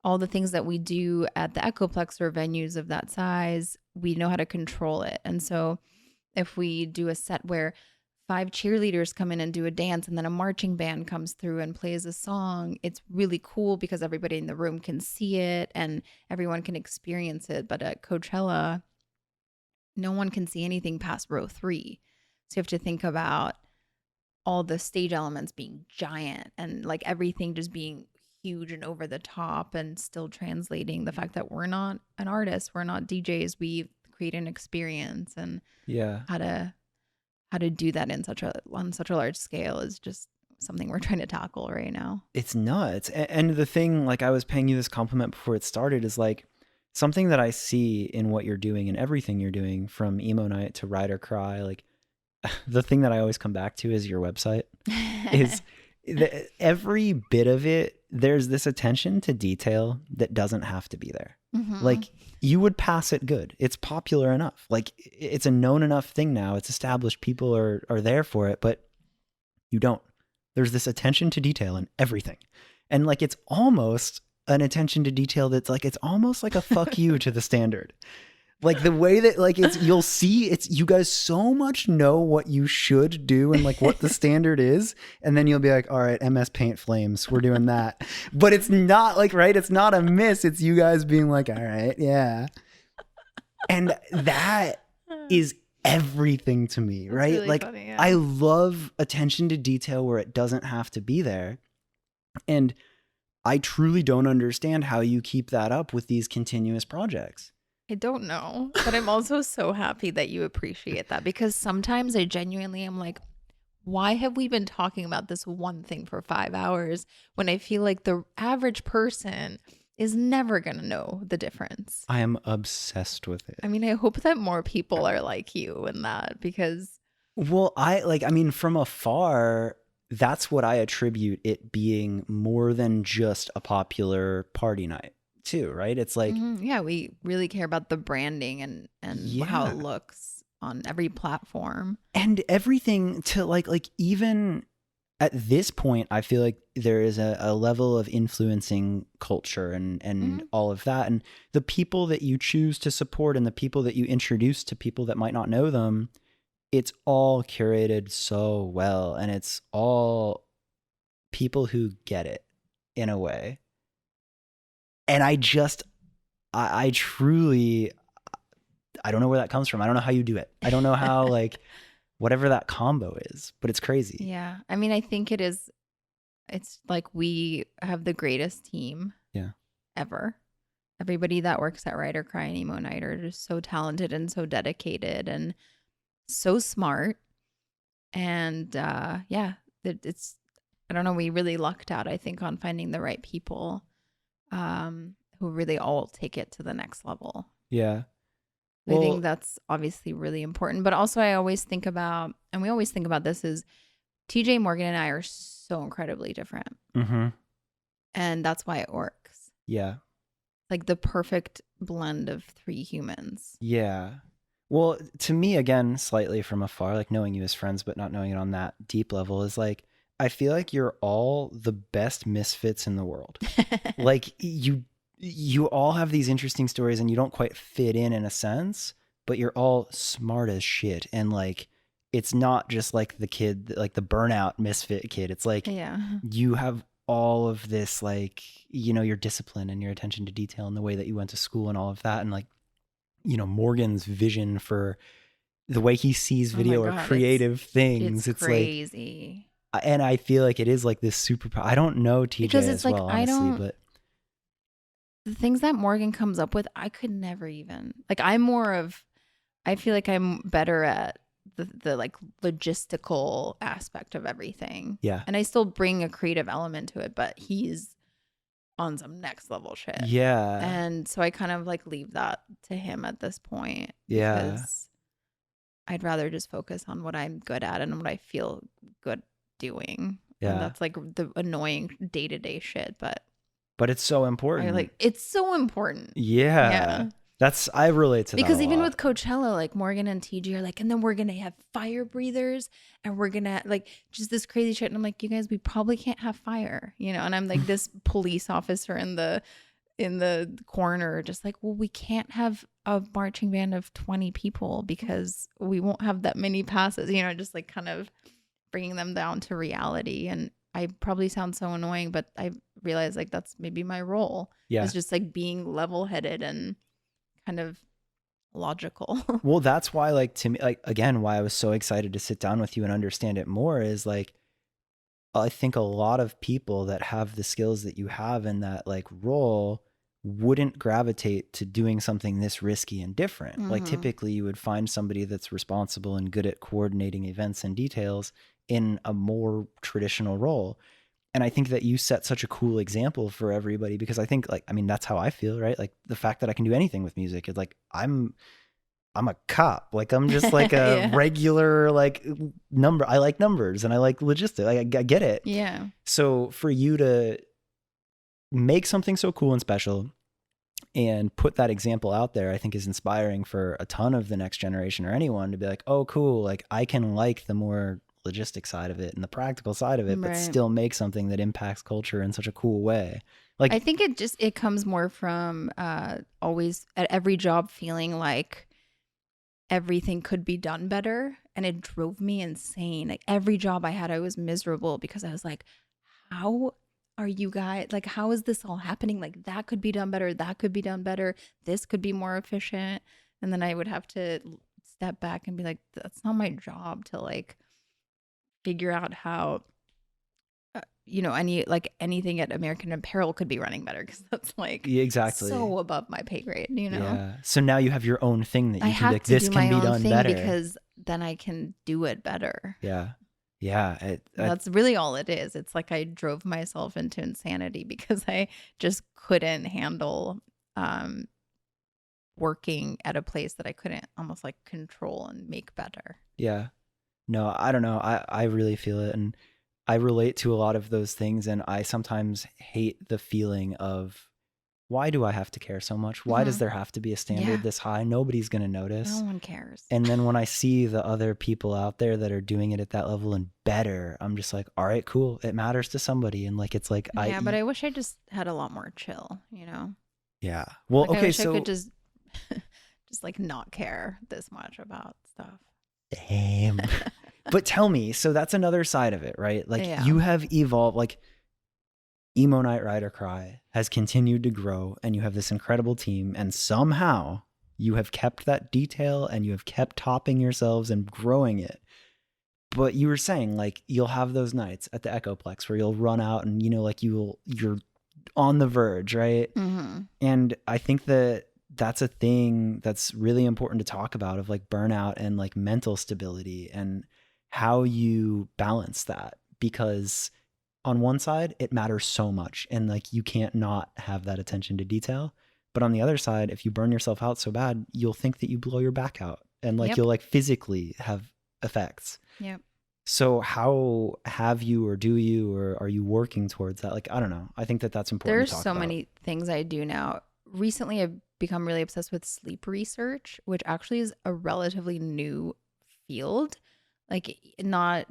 all the things that we do at the Echoplex or venues of that size, we know how to control it. And so if we do a set where 5 cheerleaders come in and do a dance and then a marching band comes through and plays a song, it's really cool because everybody in the room can see it and everyone can experience it. But at Coachella, no one can see anything past row 3. So you have to think about all the stage elements being giant and like everything just being huge and over the top, and still translating the fact that we're not an artist, we're not DJs, we create an experience. And how to do that on such a large scale is just something we're trying to tackle right now. It's nuts. And the thing, like I was paying you this compliment before it started, is like something that I see in what you're doing and everything you're doing, from Emo Nite to Ride or Cry. Like the thing that I always come back to is your website. Is every bit of it, there's this attention to detail that doesn't have to be there. Like you would pass it good. It's popular enough. Like it's a known enough thing now. It's established. People are there for it, but you don't. There's this attention to detail in everything. And like, it's almost an attention to detail that's like, it's almost like a fuck you to the standard. Like the way that like you'll see it's, you guys so much know what you should do and like what the standard is. And then you'll be like, all right, MS Paint Flames, we're doing that. But it's not like, right. It's not a miss. It's you guys being like, all right, yeah. And that is everything to me, right? Really like funny, I love attention to detail where it doesn't have to be there. And I truly don't understand how you keep that up with these continuous projects. I don't know, but I'm also so happy that you appreciate that, because sometimes I genuinely am like, why have we been talking about this one thing for 5 hours when I feel like the average person is never going to know the difference? I am obsessed with it. I mean, I hope that more people are like you in that, because... Well, I mean, from afar, that's what I attribute it being more than just a popular party night too, right? It's like... Yeah, we really care about the branding and how it looks on every platform. And everything to like even at this point, I feel like there is a level of influencing culture and all of that. And the people that you choose to support and the people that you introduce to people that might not know them, it's all curated so well, and it's all people who get it in a way. And I truly, I don't know where that comes from. I don't know how you do it. I don't know how, like, whatever that combo is, but it's crazy. Yeah. I mean, I think it's like we have the greatest team ever. Everybody that works at Writer Cry and Emo Nite are just so talented and so dedicated and so smart. And it's, I don't know, we really lucked out, I think, on finding the right people who really all take it to the next level. Yeah. I think that's obviously really important. But also I always think about, and we always think about this, is TJ, Morgan, and I are so incredibly different. Mm-hmm. And that's why it works. Yeah. Like the perfect blend of three humans. Yeah. Well, to me, again, slightly from afar, like knowing you as friends, but not knowing it on that deep level, is like, I feel like you're all the best misfits in the world. Like you all have these interesting stories and you don't quite fit in a sense, but you're all smart as shit. And like, it's not just like the kid, like the burnout misfit kid. It's like, you have all of this, like, you know, your discipline and your attention to detail and the way that you went to school and all of that. And like, you know, Morgan's vision for the way he sees video or creative things. It's crazy. Like, and I feel like it is like this superpower. I don't know TJ because it's as like, well, honestly, but the things that Morgan comes up with, I could never even, like, I feel like I'm better at the like logistical aspect of everything. Yeah. And I still bring a creative element to it, but he's on some next level shit. Yeah. And so I kind of like leave that to him at this point. Yeah. Because I'd rather just focus on what I'm good at and what I feel good doing. Yeah. And that's like the annoying day-to-day shit, but it's so important. It's so important. Yeah. I relate to that because even with Coachella, like Morgan and TG are like, and then we're gonna have fire breathers and we're gonna like just this crazy shit. And I'm like, you guys, we probably can't have fire, you know? And I'm like this police officer in the corner, just like, well, we can't have a marching band of 20 people because we won't have that many passes, you know, just like kind of bringing them down to reality. And I probably sound so annoying, but I realize like that's maybe my role. Yeah. It's just like being level-headed and kind of logical. Well, that's why, like, to me, like, again, why I was so excited to sit down with you and understand it more is like, I think a lot of people that have the skills that you have in that like role wouldn't gravitate to doing something this risky and different. Mm-hmm. Like typically you would find somebody that's responsible and good at coordinating events and details in a more traditional role. And I think that you set such a cool example for everybody because I think like, I mean, that's how I feel, right? Like the fact that I can do anything with music is like, I'm a cop. Like I'm just like a regular like number. I like numbers and I like logistics. I get it. Yeah. So for you to make something so cool and special and put that example out there, I think is inspiring for a ton of the next generation or anyone to be like, oh, cool. Like I can like the more logistic side of it and the practical side of it, but still make something that impacts culture in such a cool way. Like I think it comes more from always at every job feeling like everything could be done better, and it drove me insane. Like every job I had, I was miserable because I was like, how are you guys, like, how is this all happening? Like that could be done better, that could be done better, this could be more efficient. And then I would have to step back and be like, that's not my job to like figure out how anything at American Apparel could be running better, because that's like exactly so above my pay grade, you know. Yeah. So now you have your own thing that you can be like, this can be done better, because then I can do it better. Yeah. Yeah. That's really all it is. It's like I drove myself into insanity because I just couldn't handle working at a place that I couldn't almost like control and make better. Yeah. No, I don't know. I really feel it. And I relate to a lot of those things. And I sometimes hate the feeling of, why do I have to care so much? Why does there have to be a standard this high? Nobody's going to notice. No one cares. And then when I see the other people out there that are doing it at that level and better, I'm just like, all right, cool. It matters to somebody. And like, it's like, but I wish I just had a lot more chill, you know? Yeah. Well, like, okay. I wish I could just like not care this much about stuff. Same. But tell me, so that's another side of it, right? Like Yeah. you have evolved, like Emo Nite Ride or Cry has continued to grow, and you have this incredible team, and somehow you have kept that detail and you have kept topping yourselves and growing it. But you were saying like you'll have those nights at the Echoplex where you'll run out and, you know, like you're on the verge, right? Mm-hmm. And I think that that's a thing that's really important to talk about, of like burnout and like mental stability and how you balance that, because on one side it matters so much and like you can't not have that attention to detail. But on the other side, if you burn yourself out so bad, you'll think that you blow your back out and like you'll like physically have effects. Yep. So how have you, or do you, or are you working towards that? Like, I don't know. I think that that's important There's to talk so about. many things I do now. Recently, I've become really obsessed with sleep research, which actually is a relatively new field. Like not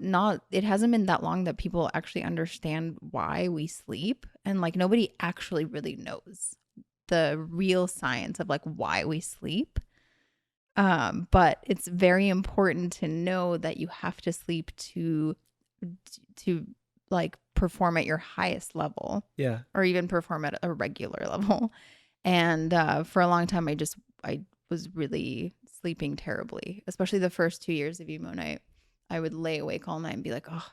it hasn't been that long that people actually understand why we sleep, and like nobody actually really knows the real science of like why we sleep. But it's very important to know that you have to sleep to like perform at your highest level. Yeah. Or even perform at a regular level. And for a long time I was really sleeping terribly, especially the first 2 years of Emo Nite. I would lay awake all night and be like, oh,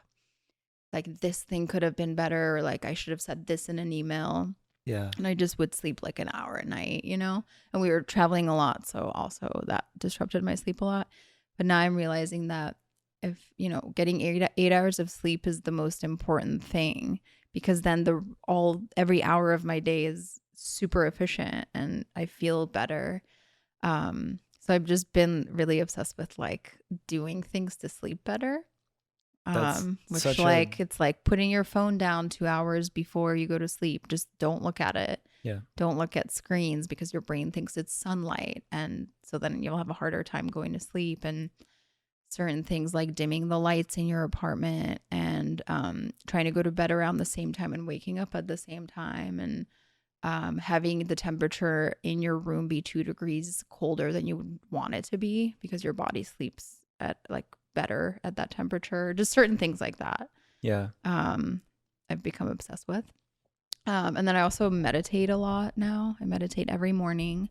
like this thing could have been better, or like I should have said this in an email. Yeah. And I just would sleep like an hour at night, you know? And we were traveling a lot, so also that disrupted my sleep a lot. But now I'm realizing that if, you know, getting 8 hours of sleep is the most important thing, because then every hour of my day is super efficient and I feel better. So I've just been really obsessed with like doing things to sleep better. Which it's like putting your phone down 2 hours before you go to sleep. Just don't look at it. Yeah. Don't look at screens, because your brain thinks it's sunlight. And so then you'll have a harder time going to sleep. And certain things like dimming the lights in your apartment and trying to go to bed around the same time and waking up at the same time, and having the temperature in your room be 2 degrees colder than you would want it to be, because your body sleeps at like better at that temperature. Just certain things like that. Yeah. I've become obsessed with. And then I also meditate a lot now. I meditate every morning.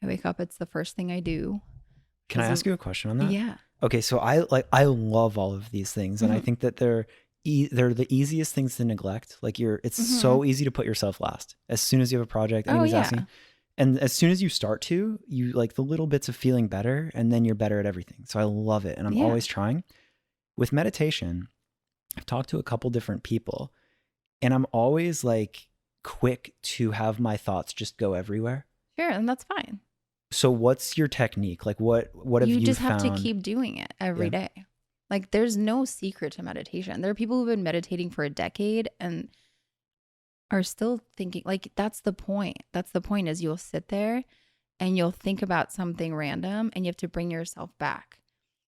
I wake up, it's the first thing I do. Can I ask you a question on that? Yeah. Okay, so I love all of these things, and I think that they're the easiest things to neglect. Like it's so easy to put yourself last. As soon as you have a project, anybody's asking, and as soon as you start to, you like the little bits of feeling better, and then you're better at everything. So I love it, and I'm always trying. With meditation, I've talked to a couple different people, and I'm always like quick to have my thoughts just go everywhere. Sure, and that's fine. So what's your technique? Like what have you found? You just have to keep doing it every day. Like there's no secret to meditation. There are people who've been meditating for a decade and are still thinking, like that's the point. That's the point, is you'll sit there and you'll think about something random and you have to bring yourself back.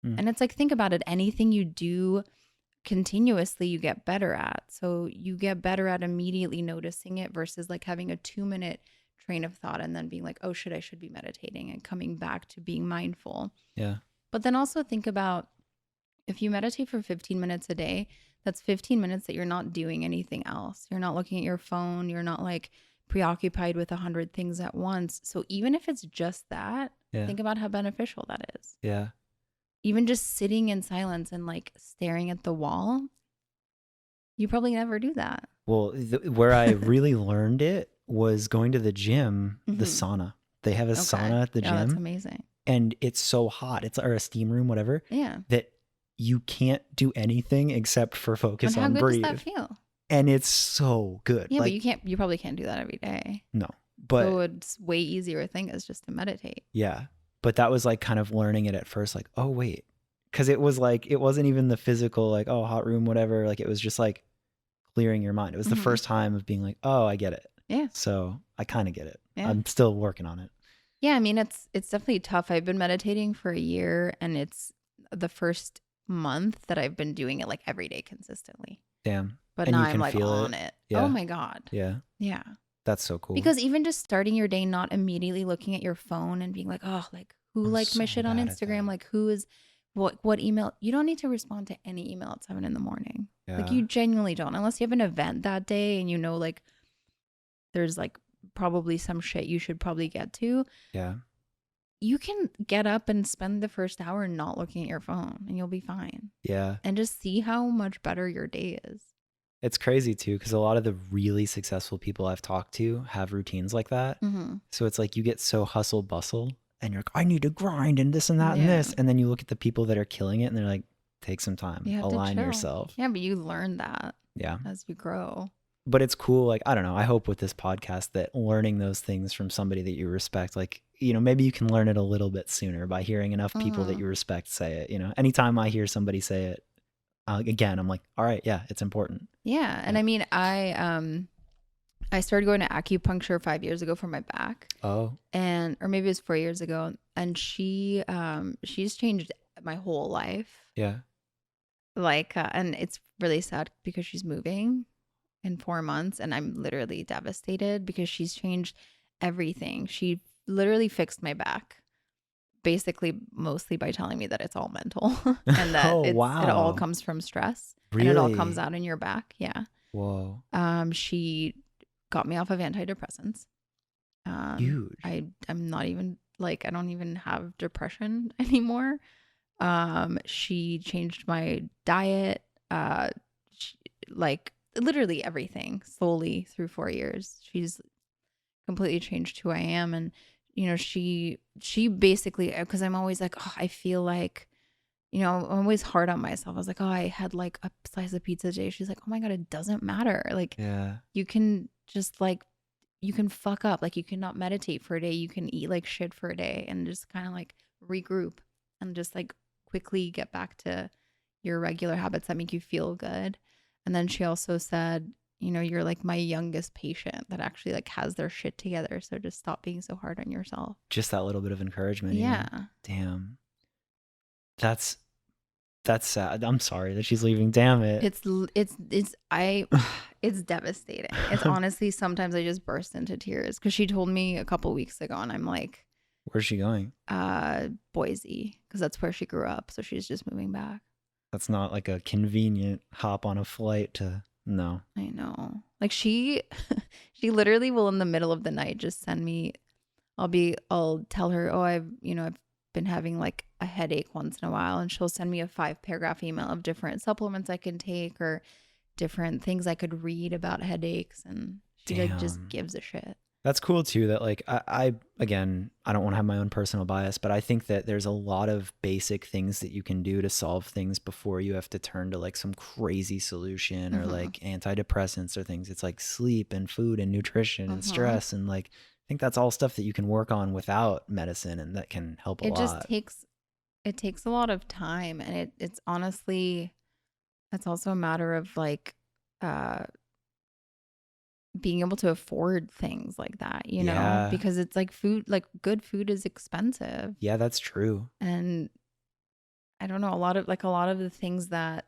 And it's like, think about it. Anything you do continuously, you get better at. So you get better at immediately noticing it versus like having a 2-minute train of thought and then being like, oh shit, I should be meditating, and coming back to being mindful. Yeah. But then also think about, if you meditate for 15 minutes a day, that's 15 minutes that you're not doing anything else. You're not looking at your phone. You're not like preoccupied with 100 things at once. So even if it's just that, think about how beneficial that is. Yeah. Even just sitting in silence and like staring at the wall, you probably never do that. Well, where I really learned it was going to the gym, the sauna. They have a sauna at the gym. That's amazing. And it's so hot. It's or a steam room, whatever. Yeah. That you can't do anything except for focus on breathe. How good does that feel? And it's so good. Yeah, like, but you probably can't do that every day. No. But so it's way easier thing is just to meditate. Yeah. But that was like kind of learning it at first, like, oh wait. Cause it was like, it wasn't even the physical, like, oh, hot room, whatever. Like it was just like clearing your mind. It was the first time of being like, oh, I get it. Yeah. So I kind of get it. Yeah. I'm still working on it. Yeah. I mean, it's definitely tough. I've been meditating for a year, and it's the first month that I've been doing it like every day consistently. Damn. But and now you can I'm like feel on it. Yeah. Oh my God. Yeah. Yeah. That's so cool. Because even just starting your day, not immediately looking at your phone and being like, oh, like who liked my shit on Instagram? Like who what email? You don't need to respond to any email at 7 a.m. Yeah. Like you genuinely don't, unless you have an event that day and you know, like there's like probably some shit you should probably get to. Yeah. You can get up and spend the first hour not looking at your phone and you'll be fine. Yeah. And just see how much better your day is. It's crazy too, because a lot of the really successful people I've talked to have routines like that. Mm-hmm. So it's like you get so hustle bustle and you're like, I need to grind and this and that and this. And then you look at the people that are killing it and they're like, take some time, align yourself. Yeah, but you learn that Yeah. as you grow. But it's cool. Like, I don't know. I hope with this podcast that learning those things from somebody that you respect, like, you know, maybe you can learn it a little bit sooner by hearing enough people that you respect say it. You know, anytime I hear somebody say it, again, I'm like, all right, yeah, it's important. Yeah. And I mean, I started going to acupuncture 5 years ago for my back. Oh. Or maybe it was 4 years ago. And she's changed my whole life. Yeah. Like, and it's really sad because she's moving in 4 months and I'm literally devastated because she's changed everything. She literally fixed my back. Basically, mostly by telling me that it's all mental and that it all comes from stress. Really? And it all comes out in your back. Yeah. Whoa. She got me off of antidepressants. Huge. I'm not even like, I don't even have depression anymore. She changed my diet, like literally everything slowly through 4 years. She's completely changed who I am. And you know, she basically, because I'm always like, oh, I feel like, you know, I'm always hard on myself. I was like, oh, I had like a slice of pizza today. She's like, oh my God, it doesn't matter. Like, yeah, you can just like, you can fuck up. Like, you cannot meditate for a day. You can eat like shit for a day and just kind of like regroup and just like quickly get back to your regular habits that make you feel good. And then she also said, you know, you're like my youngest patient that actually like has their shit together. So just stop being so hard on yourself. Just that little bit of encouragement. Yeah. Damn. That's sad. I'm sorry that she's leaving. Damn it. It's devastating. It's honestly, sometimes I just burst into tears because she told me a couple weeks ago and I'm like, where's she going? Boise, because that's where she grew up. So she's just moving back. That's not like a convenient hop on a flight to. No. I know. Like she literally will in the middle of the night just send me, I'll tell her, oh, I've been having like a headache once in a while. And she'll send me a 5-paragraph email of different supplements I can take or different things I could read about headaches. And she like just gives a shit. That's cool too, that like I again, I don't want to have my own personal bias, but I think that there's a lot of basic things that you can do to solve things before you have to turn to like some crazy solution or like antidepressants or things. It's like sleep and food and nutrition and stress. And like, I think that's all stuff that you can work on without medicine and that can help a lot. It takes a lot of time. And it's honestly, that's also a matter of like, being able to afford things like that, you know, because it's like food, like good food is expensive. Yeah, that's true. And I don't know, a lot of the things that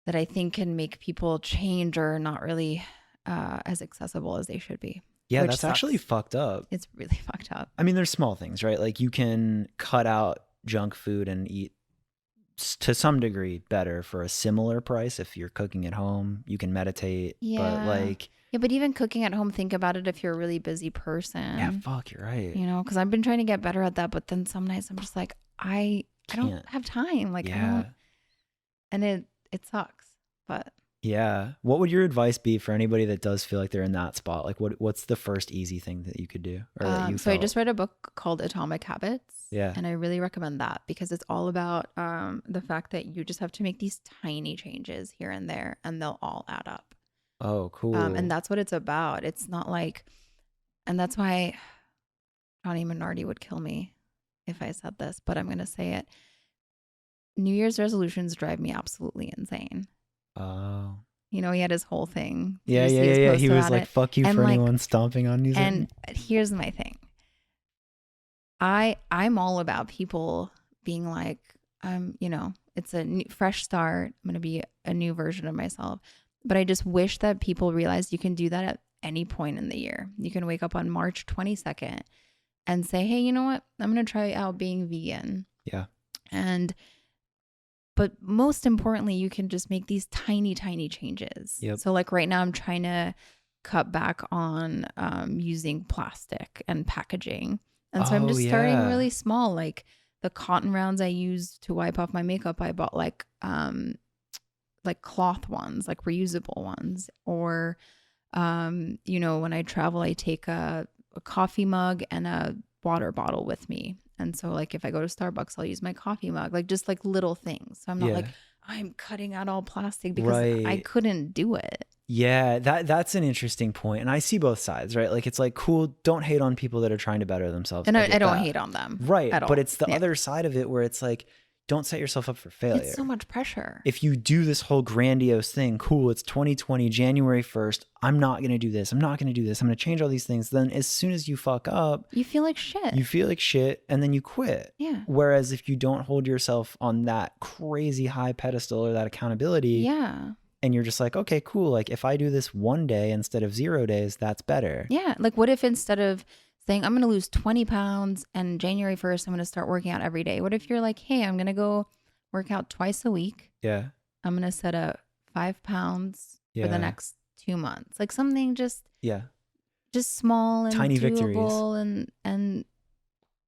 I think can make people change are not really as accessible as they should be. Yeah, that's actually fucked up. It's really fucked up. I mean, there's small things, right? Like you can cut out junk food and eat to some degree better for a similar price. If you're cooking at home, you can meditate. But even cooking at home, think about it if you're a really busy person. Yeah, fuck, you're right. You know, because I've been trying to get better at that, but then some nights I'm just like, I don't have time. Like, and it sucks. But yeah, what would your advice be for anybody that does feel like they're in that spot? Like, what's the first easy thing that you could do? Or that you so I just read a book called Atomic Habits. Yeah. And I really recommend that because it's all about the fact that you just have to make these tiny changes here and there and they'll all add up. Oh, cool. And that's what it's about. It's not like, and that's why Johnny Minardi would kill me if I said this, but I'm going to say it. New Year's resolutions drive me absolutely insane. Oh. You know, he had his whole thing. Yeah. He was like, fuck you for anyone stomping on music. And here's my thing. I'm all about people being like, you know, it's a fresh start. I'm going to be a new version of myself. But I just wish that people realize you can do that at any point in the year. You can wake up on March 22nd and say, hey, you know what? I'm going to try out being vegan. Yeah. But most importantly, you can just make these tiny, tiny changes. Yep. So like right now I'm trying to cut back on using plastic and packaging. And so I'm just starting really small. Like the cotton rounds I use to wipe off my makeup, I bought like cloth ones, like reusable ones. Or, when I travel, I take a coffee mug and a water bottle with me. And so like if I go to Starbucks, I'll use my coffee mug, like just like little things. So I'm not like, I'm cutting out all plastic because I couldn't do it. Yeah, that's an interesting point. And I see both sides, right? Like it's like, cool, don't hate on people that are trying to better themselves. And I don't hate on them. Right. At all. But it's the other side of it where it's like, don't set yourself up for failure. It's so much pressure. If you do this whole grandiose thing, cool, it's 2020, January 1st, I'm not going to do this. I'm not going to do this. I'm going to change all these things. Then as soon as you fuck up, you feel like shit. And then you quit. Yeah. Whereas if you don't hold yourself on that crazy high pedestal or that accountability. Yeah. And you're just like, okay, cool. Like if I do this one day instead of 0 days, that's better. Yeah. Like what if instead of saying I'm going to lose 20 pounds and January 1st, I'm going to start working out every day. What if you're like, hey, I'm going to go work out twice a week. Yeah. I'm going to set a 5 pounds for the next 2 months. Like something just small and tiny doable victories.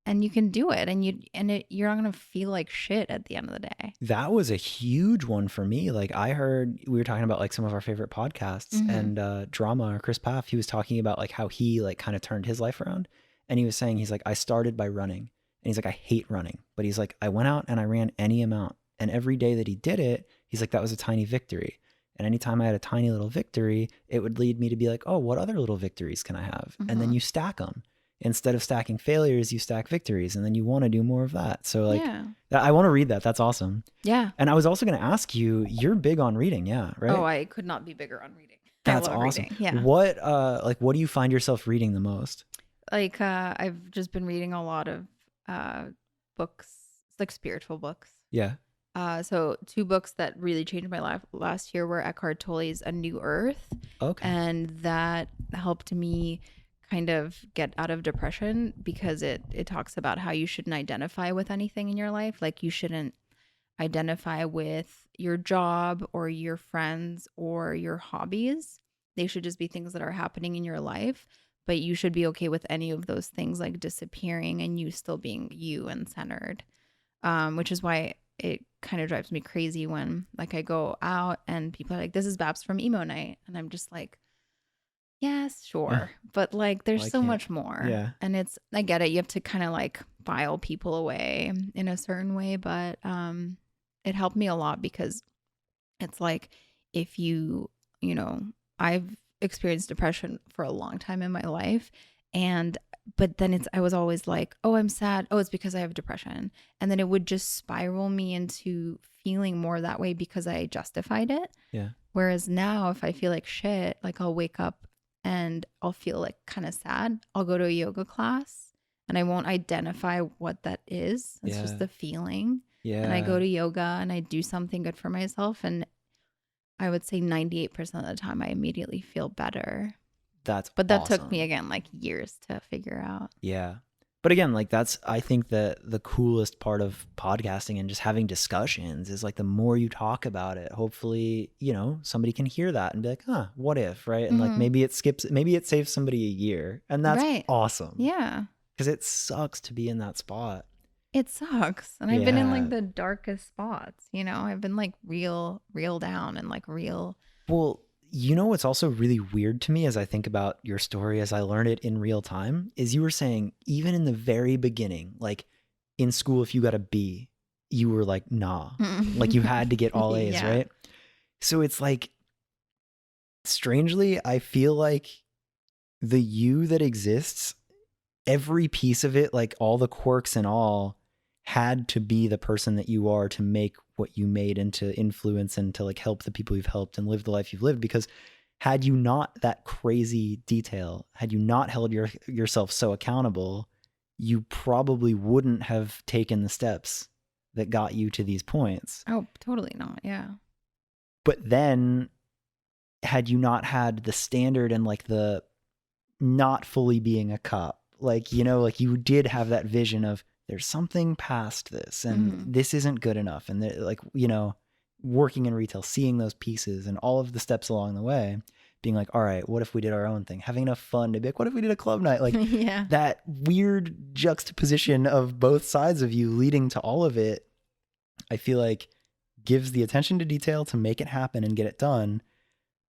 And you can do it and you're not going to feel like shit at the end of the day. That was a huge one for me. Like I heard, we were talking about like some of our favorite podcasts and Drama or Chris Paff, he was talking about like how he like kind of turned his life around. And he was saying, he's like, I started by running. And he's like, I hate running. But he's like, I went out and I ran any amount. And every day that he did it, he's like, that was a tiny victory. And anytime I had a tiny little victory, it would lead me to be like, oh, what other little victories can I have? And then you stack them. Instead of stacking failures, you stack victories, and then you want to do more of that. So like, I want to read that. That's awesome. Yeah. And I was also going to ask you, you're big on reading. Yeah. Right. Oh, I could not be bigger on reading. That's awesome. Reading. Yeah. What do you find yourself reading the most? Like, I've just been reading a lot of books, like spiritual books. Yeah. So 2 books that really changed my life last year were Eckhart Tolle's A New Earth. Okay. And that helped me kind of get out of depression because it talks about how you shouldn't identify with anything in your life. Like you shouldn't identify with your job or your friends or your hobbies. They should just be things that are happening in your life, but you should be okay with any of those things like disappearing and you still being you and centered. Which is why it kind of drives me crazy when like I go out and people are like, this is Babs from Emo Nite. And I'm just like, yes, sure. But like, there's so much more. Yeah. And I get it. You have to kind of like file people away in a certain way. But it helped me a lot because it's like, if I've experienced depression for a long time in my life. But then I was always like, oh, I'm sad. Oh, it's because I have depression. And then it would just spiral me into feeling more that way because I justified it. Yeah. Whereas now if I feel like shit, like I'll wake up and I'll feel like kind of sad. I'll go to a yoga class and I won't identify what that is. It's just the feeling. Yeah. And I go to yoga and I do something good for myself. And I would say 98% of the time I immediately feel better. But that took me again like years to figure out. Yeah. But again, like I think that the coolest part of podcasting and just having discussions is like the more you talk about it, hopefully, somebody can hear that and be like, huh, what if, right? And like maybe it saves somebody a year. And that's awesome. Yeah. Because it sucks to be in that spot. It sucks. And I've been in like the darkest spots, I've been like real down and like real. Well, what's also really weird to me as I think about your story, as I learned it in real time, is you were saying even in the very beginning, like in school, if you got a B, you were like, nah, like you had to get all A's, right? So it's like, strangely, I feel like the you that exists, every piece of it, like all the quirks and all, had to be the person that you are to make what you made and to influence and to like help the people you've helped and live the life you've lived. Because had you not that crazy detail, had you not held yourself so accountable, you probably wouldn't have taken the steps that got you to these points. Oh, totally not. Yeah. But then had you not had the standard and like the not fully being a cop, like, like you did have that vision of there's something past this, and this isn't good enough. And like, you know, working in retail, seeing those pieces and all of the steps along the way, being like, all right, what if we did our own thing? Having enough fun to be like, what if we did a club night? Like Yeah. that weird juxtaposition of both sides of you leading to all of it, I feel like gives the attention to detail to make it happen and get it done.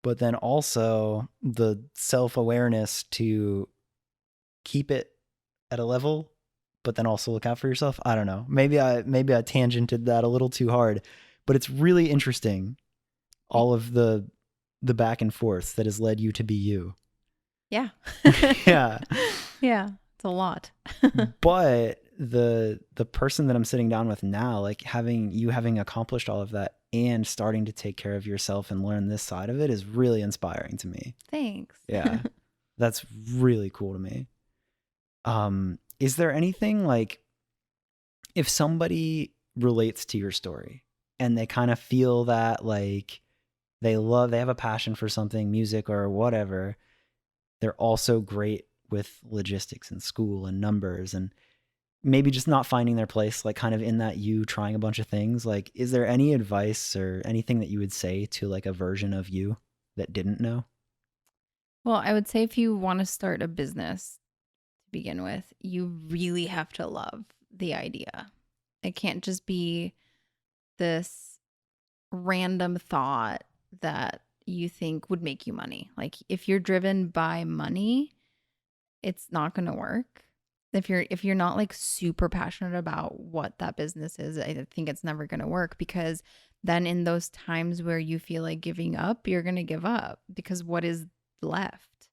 But then also the self-awareness to keep it at a level, but then also look out for yourself. I don't know. Maybe I tangented that a little too hard, but it's really interesting. All of the back and forth that has led you to be you. Yeah. Yeah. Yeah. It's a lot. But the person that I'm sitting down with now, like having accomplished all of that and starting to take care of yourself and learn this side of it is really inspiring to me. Thanks. Yeah. That's really cool to me. Is there anything like, if somebody relates to your story and they kind of feel that like they have a passion for something, music or whatever, they're also great with logistics and school and numbers and maybe just not finding their place, like kind of in that you trying a bunch of things, like, is there any advice or anything that you would say to like a version of you that didn't know? Well, I would say if you want to start a business to begin with, you really have to love the idea. It can't just be this random thought that you think would make you money. Like if you're driven by money, it's not going to work. If you're not like super passionate about what that business is, I think it's never going to work, because then in those times where you feel like giving up, you're going to give up, because what is left?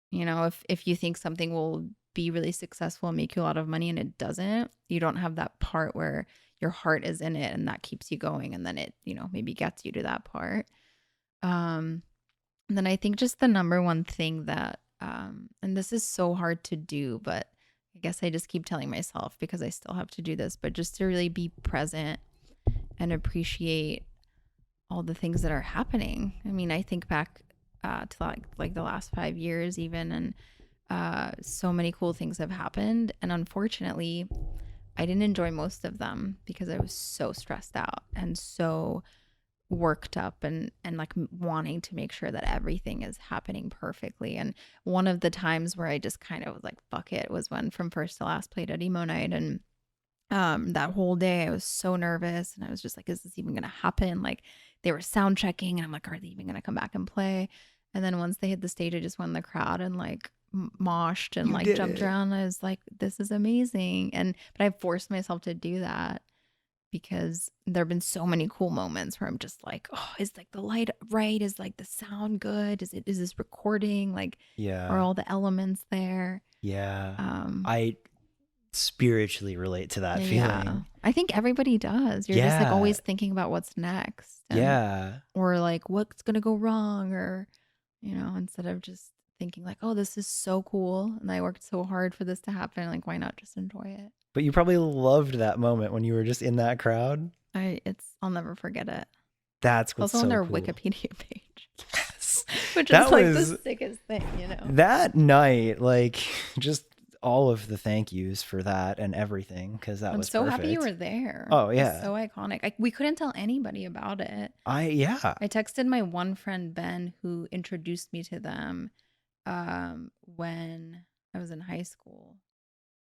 You know, if you think something will be really successful and make you a lot of money and it doesn't, you don't have that part where your heart is in it and that keeps you going, and then it, you know, maybe gets you to that part. And then I think just the number one thing that and this is so hard to do, but I guess I just keep telling myself because I still have to do this, but just to really be present and appreciate all the things that are happening. I mean, I think back to like the last 5 years even, and so many cool things have happened. And unfortunately, I didn't enjoy most of them because I was so stressed out and so worked up and like wanting to make sure that everything is happening perfectly. And one of the times where I just kind of was like, fuck it, was when From First to Last played at Emo Nite. And that whole day I was so nervous and I was just like, is this even going to happen? Like they were sound checking and I'm like, are they even going to come back and play? And then once they hit the stage, I just went in the crowd and like moshed and like jumped around. I was like, this is amazing. But I forced myself to do that because there have been so many cool moments where I'm just like, oh, is like the light right? Is like the sound good? Is this recording? Like, Yeah. are all the elements there? Yeah. I spiritually relate to that feeling. I think everybody does. You're just like always thinking about what's next. Or like what's going to go wrong, or, you know, instead of just thinking like, oh, this is so cool and I worked so hard for this to happen. Like, why not just enjoy it? But you probably loved that moment when you were just in that crowd. I'll never forget it. That's what's also so on their cool. Wikipedia page. Yes. Which is like the sickest thing, you know. That night, like just all of the thank yous for that and everything, because that was so perfect. happy you were there. Oh yeah. It was so iconic. We couldn't tell anybody about it. I texted my one friend Ben, who introduced me to them when I was in high school.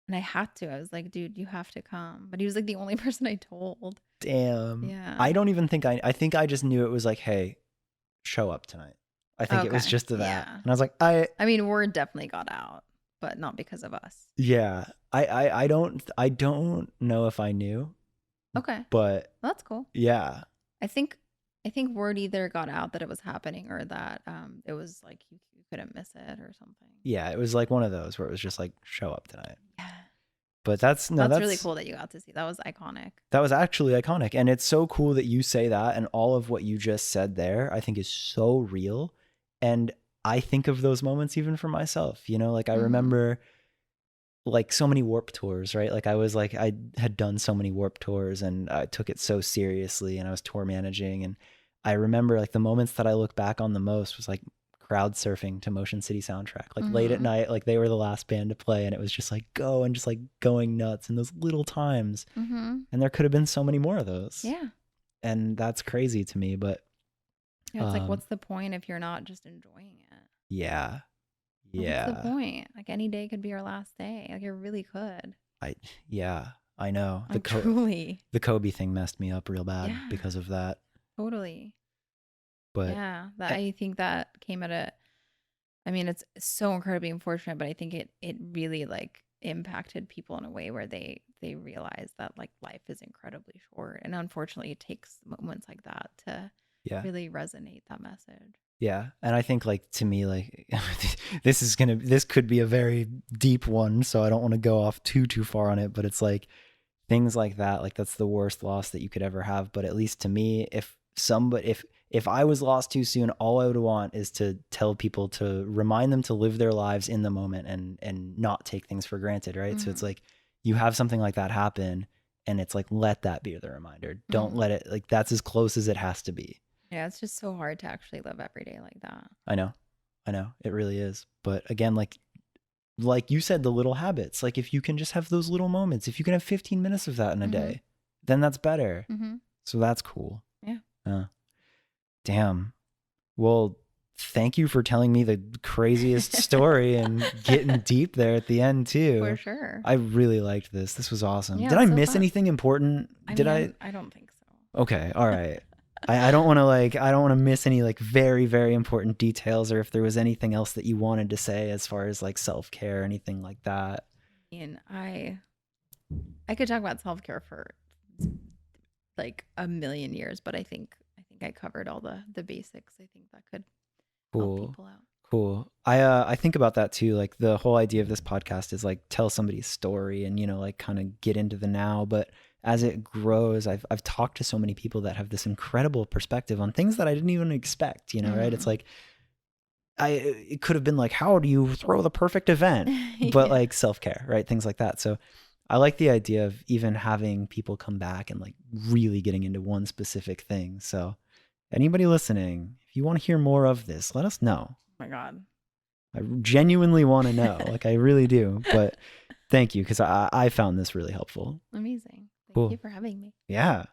And I had to. I was like, dude, you have to come. But he was like the only person I told. Damn. Yeah. I don't even think I think I just knew it was like, hey, show up tonight. I think it was just that. Yeah. And I was like, I mean, word definitely got out, but not because of us. Yeah. I don't know if I knew. Okay. But that's cool. Yeah. I think word either got out that it was happening or that it was like you couldn't miss it or something. Yeah, it was like one of those where it was just like, show up tonight. Yeah. But that's really cool that you got to see. That was iconic. That was actually iconic. And it's so cool that you say that, and all of what you just said there, I think is so real. And I think of those moments even for myself, you know, like I remember like so many Warped tours, right? Like I had done so many Warped tours and I took it so seriously and I was tour managing. And I remember like the moments that I look back on the most was like crowd surfing to Motion City soundtrack, like late at night, like they were the last band to play, and it was just like go and just like going nuts in those little times. And there could have been so many more of those. Yeah. And that's crazy to me, but yeah, it's like, what's the point if you're not just enjoying it? Yeah. What's the point? Like any day could be our last day. Like it really could. I know. Truly. The Kobe thing messed me up real bad because of that. Totally. But yeah, I think that came at a, I mean, it's so incredibly unfortunate, but I think it really like impacted people in a way where they realize that like life is incredibly short. And unfortunately it takes moments like that to really resonate that message. Yeah. And I think like to me, like this could be a very deep one. So I don't want to go off too far on it, but it's like things like that, like that's the worst loss that you could ever have. But at least to me, if I was lost too soon, all I would want is to tell people to remind them to live their lives in the moment and not take things for granted. Right. So it's like you have something like that happen and it's like, let that be the reminder. Don't let it, like, that's as close as it has to be. Yeah, it's just so hard to actually live every day like that. I know. It really is. But again, like you said, the little habits, like if you can just have those little moments, if you can have 15 minutes of that in a day, then that's better. So that's cool. Yeah. Damn. Well, thank you for telling me the craziest story and getting deep there at the end too. For sure. I really liked this. This was awesome. Yeah, Did I miss anything important? I don't think so. Okay. All right. I don't want to miss any like very, very important details, or if there was anything else that you wanted to say as far as like self-care or anything like that. And I could talk about self-care for like a million years, but I think I covered all the basics. I think that could help people out. Cool. I think about that too. Like the whole idea of this podcast is like tell somebody's story and, like kind of get into the now. But as it grows, I've talked to so many people that have this incredible perspective on things that I didn't even expect, right? It's like, it could have been like, how do you throw the perfect event? But like self-care, right? Things like that. So I like the idea of even having people come back and like really getting into one specific thing. So anybody listening, if you want to hear more of this, let us know. Oh my God. I genuinely want to know. Like I really do. But thank you, because I found this really helpful. Amazing. Thank you for having me. Yeah.